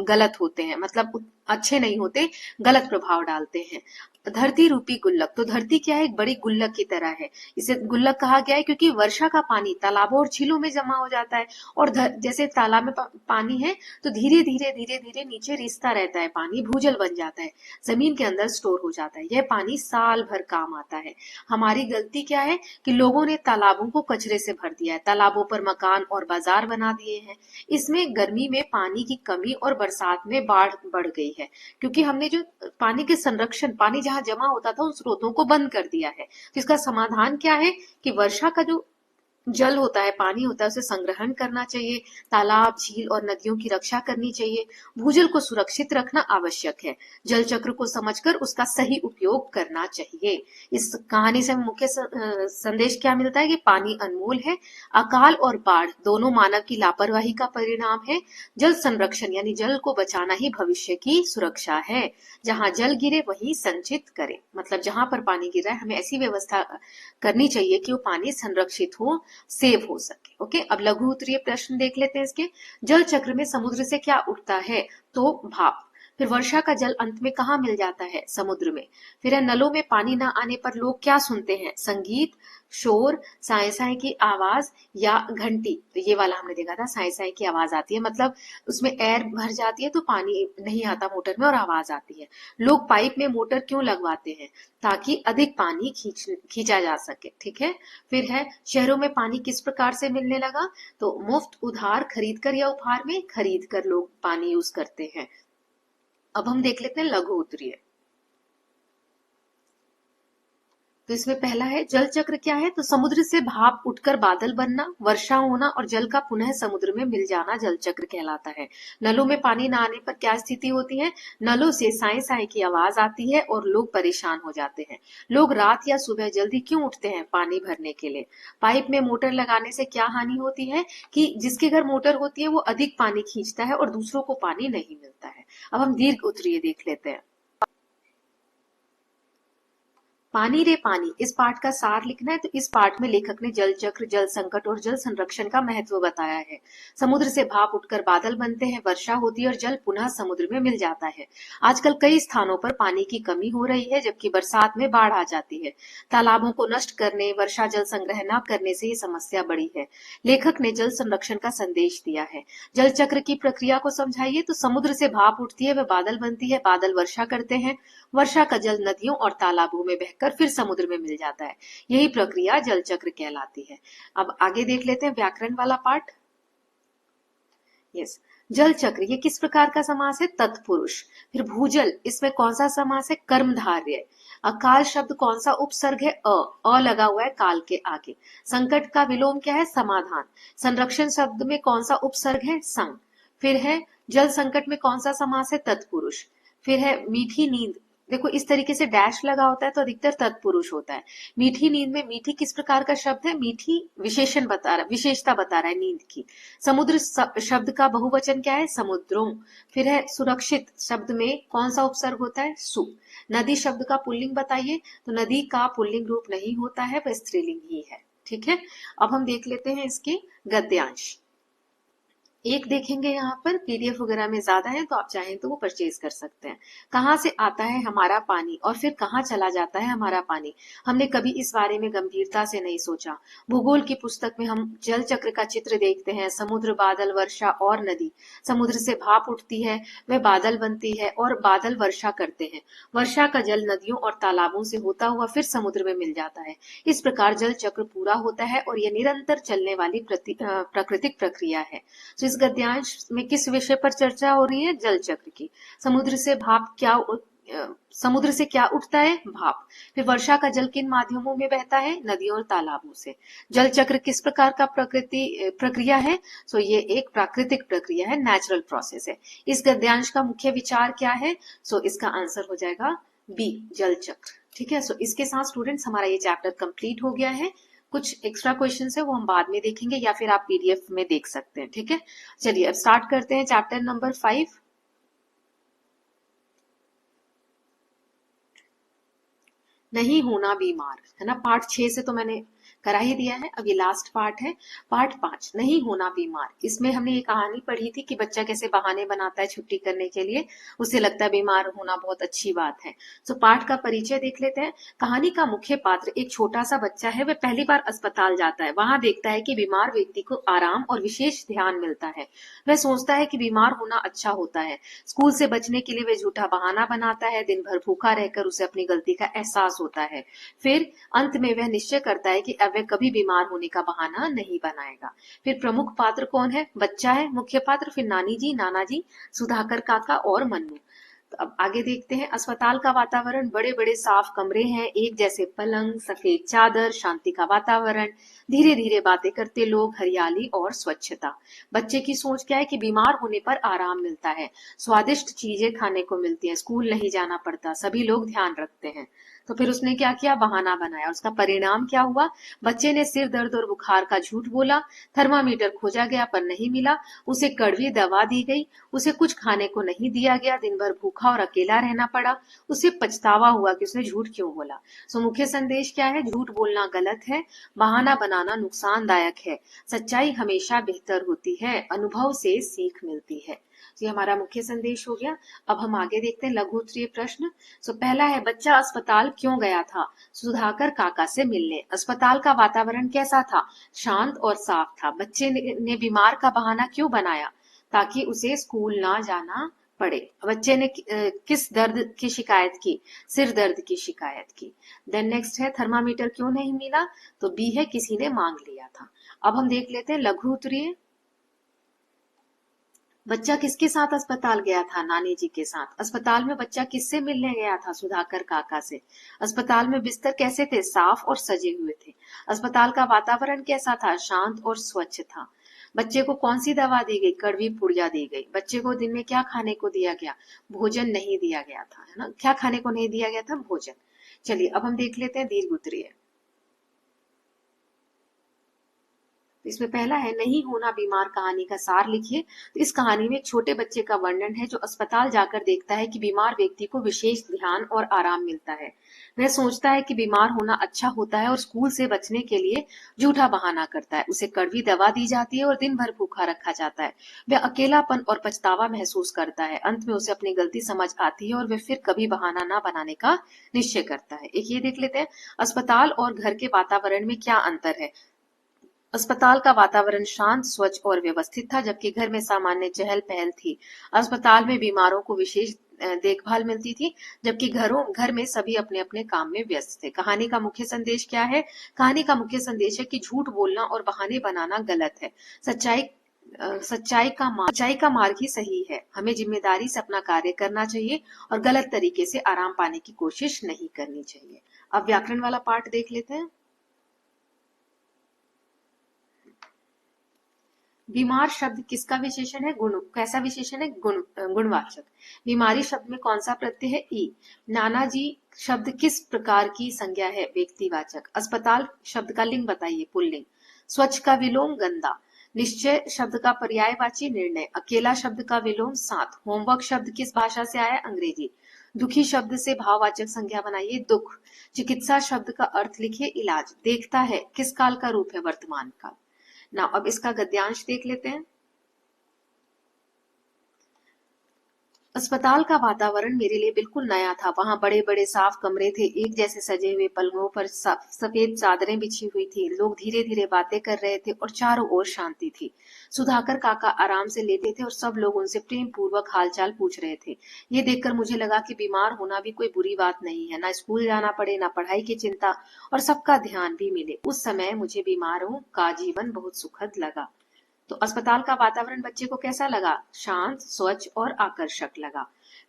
गलत होते हैं, मतलब अच्छे नहीं होते, गलत प्रभाव डालते हैं। धरती रूपी गुल्लक, तो धरती क्या है, एक बड़ी गुल्लक की तरह है। इसे गुल्लक कहा गया है क्योंकि वर्षा का पानी तालाबों और झीलों में जमा हो जाता है और जैसे तालाब में पानी है तो धीरे धीरे धीरे धीरे नीचे रिसता रहता है, पानी भूजल बन जाता है, जमीन के अंदर स्टोर हो जाता है। यह पानी साल भर काम आता है। हमारी गलती क्या है कि लोगों ने तालाबों को कचरे से भर दिया है, तालाबों पर मकान और बाजार बना दिए हैं। इसमें गर्मी में पानी की कमी और बरसात में बाढ़ बढ़ गई है क्योंकि हमने जो पानी के संरक्षण, पानी जहां जमा होता था उन स्रोतों को बंद कर दिया है। तो इसका समाधान क्या है कि वर्षा का जो जल होता है, पानी होता है, उसे संग्रहण करना चाहिए। तालाब, झील और नदियों की रक्षा करनी चाहिए। भूजल को सुरक्षित रखना आवश्यक है। जल चक्र को समझकर उसका सही उपयोग करना चाहिए। इस कहानी से मुख्य संदेश क्या मिलता है कि पानी अनमोल है। अकाल और बाढ़ दोनों मानव की लापरवाही का परिणाम है। जल संरक्षण यानी जल को बचाना ही भविष्य की सुरक्षा है। जहां जल गिरे वहीं संचित करें, मतलब जहां पर पानी गिर रहा है हमें ऐसी व्यवस्था करनी चाहिए कि वो पानी संरक्षित हो, सेव हो सके। ओके, अब लघु उत्तरीय प्रश्न देख लेते हैं इसके। जल चक्र में समुद्र से क्या उठता है? तो भाप। फिर वर्षा का जल अंत में कहाँ मिल जाता है? समुद्र में। फिर है नलों में पानी ना आने पर लोग क्या सुनते हैं? संगीत, शोर, साए साए की आवाज या घंटी। तो ये वाला हमने देखा था, साए साए की आवाज आती है, मतलब उसमें एयर भर जाती है तो पानी नहीं आता मोटर में और आवाज आती है। लोग पाइप में मोटर क्यों लगवाते हैं? ताकि अधिक पानी खींचा जा सके। ठीक है। फिर है शहरों में पानी किस प्रकार से मिलने लगा? तो मुफ्त, उधार, खरीद कर या उपहार में खरीद कर लोग पानी यूज करते हैं। अब हम देख लेते हैं लघु उत्तरीय। तो इसमें पहला है जल चक्र क्या है? तो समुद्र से भाप उठकर बादल बनना, वर्षा होना और जल का पुनः समुद्र में मिल जाना जल चक्र कहलाता है। नलों में पानी न आने पर क्या स्थिति होती है? नलों से साए साए की आवाज आती है और लोग परेशान हो जाते हैं। लोग रात या सुबह जल्दी क्यों उठते हैं? पानी भरने के लिए। पाइप में मोटर लगाने से क्या हानि होती है कि जिसके घर मोटर होती है वो अधिक पानी खींचता है और दूसरों को पानी नहीं मिलता है। अब हम दीर्घ उत्तरीय देख लेते हैं। पानी रे पानी, इस पाठ का सार लिखना है तो इस पाठ में लेखक ने जल चक्र, जल संकट और जल संरक्षण का महत्व बताया है। समुद्र से भाप उठकर बादल बनते हैं, वर्षा होती है और जल पुनः समुद्र में मिल जाता है। आजकल कई स्थानों पर पानी की कमी हो रही है जबकि बरसात में बाढ़ आ जाती है। तालाबों को नष्ट करने, वर्षा जल संग्रह न करने से ये समस्या बढ़ी है। लेखक ने जल संरक्षण का संदेश दिया है। जल चक्र की प्रक्रिया को समझाइए। तो समुद्र से भाप उठती है, वह बादल बनती है, बादल वर्षा करते हैं, वर्षा का जल नदियों और तालाबों में बहकर फिर समुद्र में मिल जाता है। यही प्रक्रिया जल चक्र कहलाती है। अब आगे देख लेते हैं व्याकरण वाला पार्ट। यस, जल चक्र ये किस प्रकार का समास है? तत्पुरुष। फिर भूजल, इसमें कौन सा समास है? कर्मधारय। अकाल शब्द कौन सा उपसर्ग है? अ लगा हुआ है काल के आगे। संकट का विलोम क्या है? समाधान। संरक्षण शब्द में कौन सा उपसर्ग है? संग। फिर है जल संकट में कौन सा समास है? तत्पुरुष। फिर है मीठी नींद, देखो इस तरीके से डैश लगा होता है तो अधिकतर तत्पुरुष होता है। मीठी नींद में मीठी किस प्रकार का शब्द है? मीठी विशेषण बता रहा, विशेषता बता रहा है नींद की। समुद्र शब्द का बहुवचन क्या है? समुद्रों। फिर है सुरक्षित शब्द में कौन सा उपसर्ग होता है? सु। नदी शब्द का पुल्लिंग बताइए। तो नदी का पुल्लिंग रूप नहीं होता है, वह स्त्रीलिंग ही है। ठीक है। अब हम देख लेते हैं इसके गद्यांश। एक देखेंगे यहाँ पर, पीडीएफ वगैरह में ज्यादा है तो आप चाहें तो वो परचेज कर सकते हैं। कहाँ से आता है हमारा पानी और फिर कहाँ चला जाता है हमारा पानी, हमने कभी इस बारे में गंभीरता से नहीं सोचा। भूगोल की पुस्तक में हम जल चक्र का चित्र देखते हैं, समुद्र, बादल, वर्षा और नदी। समुद्र से भाप उठती है, वह बादल बनती है और बादल वर्षा करते हैं। वर्षा का जल नदियों और तालाबों से होता हुआ फिर समुद्र में मिल जाता है। इस प्रकार जल चक्र पूरा होता है और यह निरंतर चलने वाली प्राकृतिक प्रक्रिया है। तो इस गद्यांश में किस विषय पर चर्चा हो रही है? जल चक्र की। समुद्र से भाप समुद्र से क्या उठता है? भाप। फिर वर्षा का जल किन माध्यमों में बहता है? नदियों और तालाबों से। जल चक्र किस प्रकार का प्रक्रिया है? सो ये एक प्राकृतिक प्रक्रिया है, नेचुरल प्रोसेस है। इस गद्यांश का मुख्य विचार क्या है? सो इसका आंसर हो जाएगा बी, जल चक्र। ठीक है, सो इसके साथ स्टूडेंट्स हमारा ये चैप्टर कंप्लीट हो गया है। कुछ एक्स्ट्रा क्वेश्चंस है वो हम बाद में देखेंगे या फिर आप पीडीएफ में देख सकते हैं। ठीक है, चलिए अब स्टार्ट करते हैं चैप्टर नंबर 5। नहीं होना बीमार, है ना। पार्ट 6 से तो मैंने करा ही दिया है, अब ये लास्ट पार्ट है, पार्ट 5, नहीं होना बीमार। इसमें हमने ये कहानी पढ़ी थी कि बच्चा कैसे बहाने बनाता है छुट्टी करने के लिए, उसे लगता है बीमार होना बहुत अच्छी बात है। तो पाठ का परिचय देख लेते हैं। कहानी का मुख्य पात्र एक छोटा सा बच्चा है। वह पहली बार अस्पताल जाता है, वहां देखता है कि बीमार व्यक्ति को आराम और विशेष ध्यान मिलता है। वह सोचता है कि बीमार होना अच्छा होता है। स्कूल से बचने के लिए वह झूठा बहाना बनाता है। दिन भर भूखा रहकर उसे अपनी गलती का एहसास होता है। फिर अंत में वह निश्चय करता है कि अब वह कभी बीमार होने का बहाना नहीं बनाएगा। फिर प्रमुख पात्र कौन है? बच्चा है मुख्य पात्र, फिर नानी जी, नाना जी, सुधाकर काका और मन्नू। तो अब आगे देखते हैं। अस्पताल का वातावरण, बड़े बड़े साफ कमरे हैं, एक जैसे पलंग, सफेद चादर, शांति का वातावरण, धीरे धीरे बातें करते लोग, हरियाली और स्वच्छता। बच्चे की सोच क्या है कि बीमार होने पर आराम मिलता है, स्वादिष्ट चीजें खाने को मिलती हैं, स्कूल नहीं जाना पड़ता, सभी लोग ध्यान रखते हैं। तो फिर उसने क्या किया? बहाना बनाया। उसका परिणाम क्या हुआ? बच्चे ने सिर दर्द और बुखार का झूठ बोला। थर्मामीटर खोजा गया पर नहीं मिला। उसे कड़वी दवा दी गई। उसे कुछ खाने को नहीं दिया गया। दिन भर भूखा और अकेला रहना पड़ा। उसे पछतावा हुआ कि उसने झूठ क्यों बोला। सो मुख्य संदेश क्या है? झूठ बोलना गलत है, बहाना बनाना नुकसानदायक है, सच्चाई हमेशा बेहतर होती है, अनुभव से सीख मिलती है। ये हमारा मुख्य संदेश हो गया। अब हम आगे देखते हैं लघु उत्तरीय प्रश्न। सो पहला है, बच्चा अस्पताल क्यों गया था? सुधाकर काका से मिलने। अस्पताल का वातावरण कैसा था? शांत और साफ था। बच्चे ने बीमार का बहाना क्यों बनाया? ताकि उसे स्कूल ना जाना पड़े। बच्चे ने किस दर्द की शिकायत की? सिर दर्द की शिकायत की। देन नेक्स्ट है, थर्मामीटर क्यों नहीं मिला? तो बी है, किसी ने मांग लिया था। अब हम देख लेते हैं लघु उत्तरीय। बच्चा किसके साथ अस्पताल गया था? नानी जी के साथ। अस्पताल में बच्चा किससे मिलने गया था? सुधाकर काका से। अस्पताल में बिस्तर कैसे थे? साफ और सजे हुए थे। अस्पताल का वातावरण कैसा था? शांत और स्वच्छ था। बच्चे को कौन सी दवा दी गई? कड़वी पुड़िया दी गई। बच्चे को दिन में क्या खाने को दिया गया? भोजन नहीं दिया गया था, है ना। क्या खाने को नहीं दिया गया था? भोजन। चलिए अब हम देख लेते हैं दीर्घ उत्तरीय। इसमें पहला है, नहीं होना बीमार कहानी का सार लिखिए। तो इस कहानी में एक छोटे बच्चे का वर्णन है जो अस्पताल जाकर देखता है कि बीमार व्यक्ति को विशेष ध्यान और आराम मिलता है। वह सोचता है कि बीमार होना अच्छा होता है और स्कूल से बचने के लिए झूठा बहाना करता है। उसे कड़वी दवा दी जाती है और दिन भर भूखा रखा जाता है। वह अकेलापन और पछतावा महसूस करता है। अंत में उसे अपनी गलती समझ आती है और वह फिर कभी बहाना न बनाने का निश्चय करता है। एक ये देख लेते हैं, अस्पताल और घर के वातावरण में क्या अंतर है? अस्पताल का वातावरण शांत, स्वच्छ और व्यवस्थित था, जबकि घर में सामान्य चहल पहल थी। अस्पताल में बीमारों को विशेष देखभाल मिलती थी, जबकि घर में सभी अपने अपने काम में व्यस्त थे। कहानी का मुख्य संदेश क्या है? कहानी का मुख्य संदेश है कि झूठ बोलना और बहाने बनाना गलत है। सच्चाई का मार्ग ही सही है। हमें जिम्मेदारी से अपना कार्य करना चाहिए और गलत तरीके से आराम पाने की कोशिश नहीं करनी चाहिए। अब व्याकरण वाला पार्ट देख लेते हैं। बीमार शब्द किसका विशेषण है? गुण। कैसा विशेषण है? गुणवाचक। बीमारी शब्द में कौन सा प्रत्यय है? ई। नानाजी शब्द किस प्रकार की संज्ञा है? व्यक्तिवाचक। अस्पताल शब्द का लिंग बताइए? पुल्लिंग। स्वच्छ का विलोम गंदा। निश्चय शब्द का पर्यायवाची निर्णय। अकेला शब्द का विलोम साथ। होमवर्क शब्द किस भाषा से आया? अंग्रेजी। दुखी शब्द से भाववाचक संज्ञा बनाइए? दुख। चिकित्सा शब्द का अर्थ लिखिए? इलाज। देखता है किस काल का रूप है? वर्तमान काल। ना अब इसका गद्यांश देख लेते हैं। अस्पताल का वातावरण मेरे लिए बिल्कुल नया था। वहां बड़े बड़े साफ कमरे थे, एक जैसे सजे हुए पलंगों पर सफेद चादरें बिछी हुई थी। लोग धीरे धीरे बातें कर रहे थे और चारों ओर शांति थी। सुधाकर काका आराम से लेटे थे और सब लोग उनसे प्रेम पूर्वक हालचाल पूछ रहे थे। ये देखकर मुझे लगा कि बीमार होना भी कोई बुरी बात नहीं है। ना स्कूल जाना पड़े, ना पढ़ाई की चिंता, और सबका ध्यान भी मिले। उस समय मुझे बीमारों का जीवन बहुत सुखद लगा। तो अस्पताल का वातावरण बच्चे को कैसा लगा? शांत, स्वच्छ और आकर्षक लगा।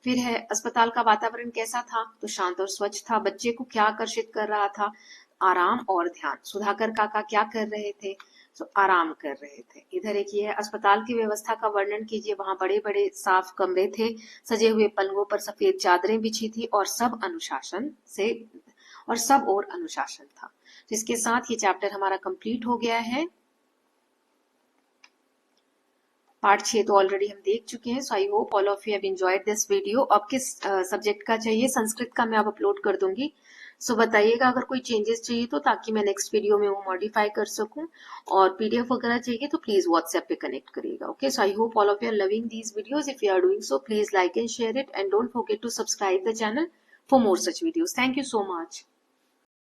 फिर है अस्पताल का वातावरण कैसा था? तो शांत और स्वच्छ था। बच्चे को क्या आकर्षित कर रहा था? आराम और ध्यान। सुधाकर काका क्या कर रहे थे? तो आराम कर रहे थे। इधर एक ये है, अस्पताल की व्यवस्था का वर्णन कीजिए। वहां बड़े बड़े साफ कमरे थे, सजे हुए पलंगों पर सफेद चादरें बिछी थी और सब और अनुशासन था। जिसके साथ ये चैप्टर हमारा कंप्लीट हो गया है। पार्ट 6 तो ऑलरेडी हम देख चुके हैं। So I hope all of you have enjoyed this video. अब किस सब्जेक्ट का चाहिए? संस्कृत का मैं अब अपलोड कर दूंगी। सो बताइएगा अगर कोई चेंजेस चाहिए तो, ताकि मैं नेक्स्ट वीडियो में वो मॉडिफाई कर सकूं। और पीडीएफ वगैरह चाहिए तो प्लीज व्हाट्सएप पे कनेक्ट करिएगा। Okay, so I hope all of you are loving these videos. If you are doing so, please like and share it, and don't forget to subscribe the channel for more such videos. Thank you so much.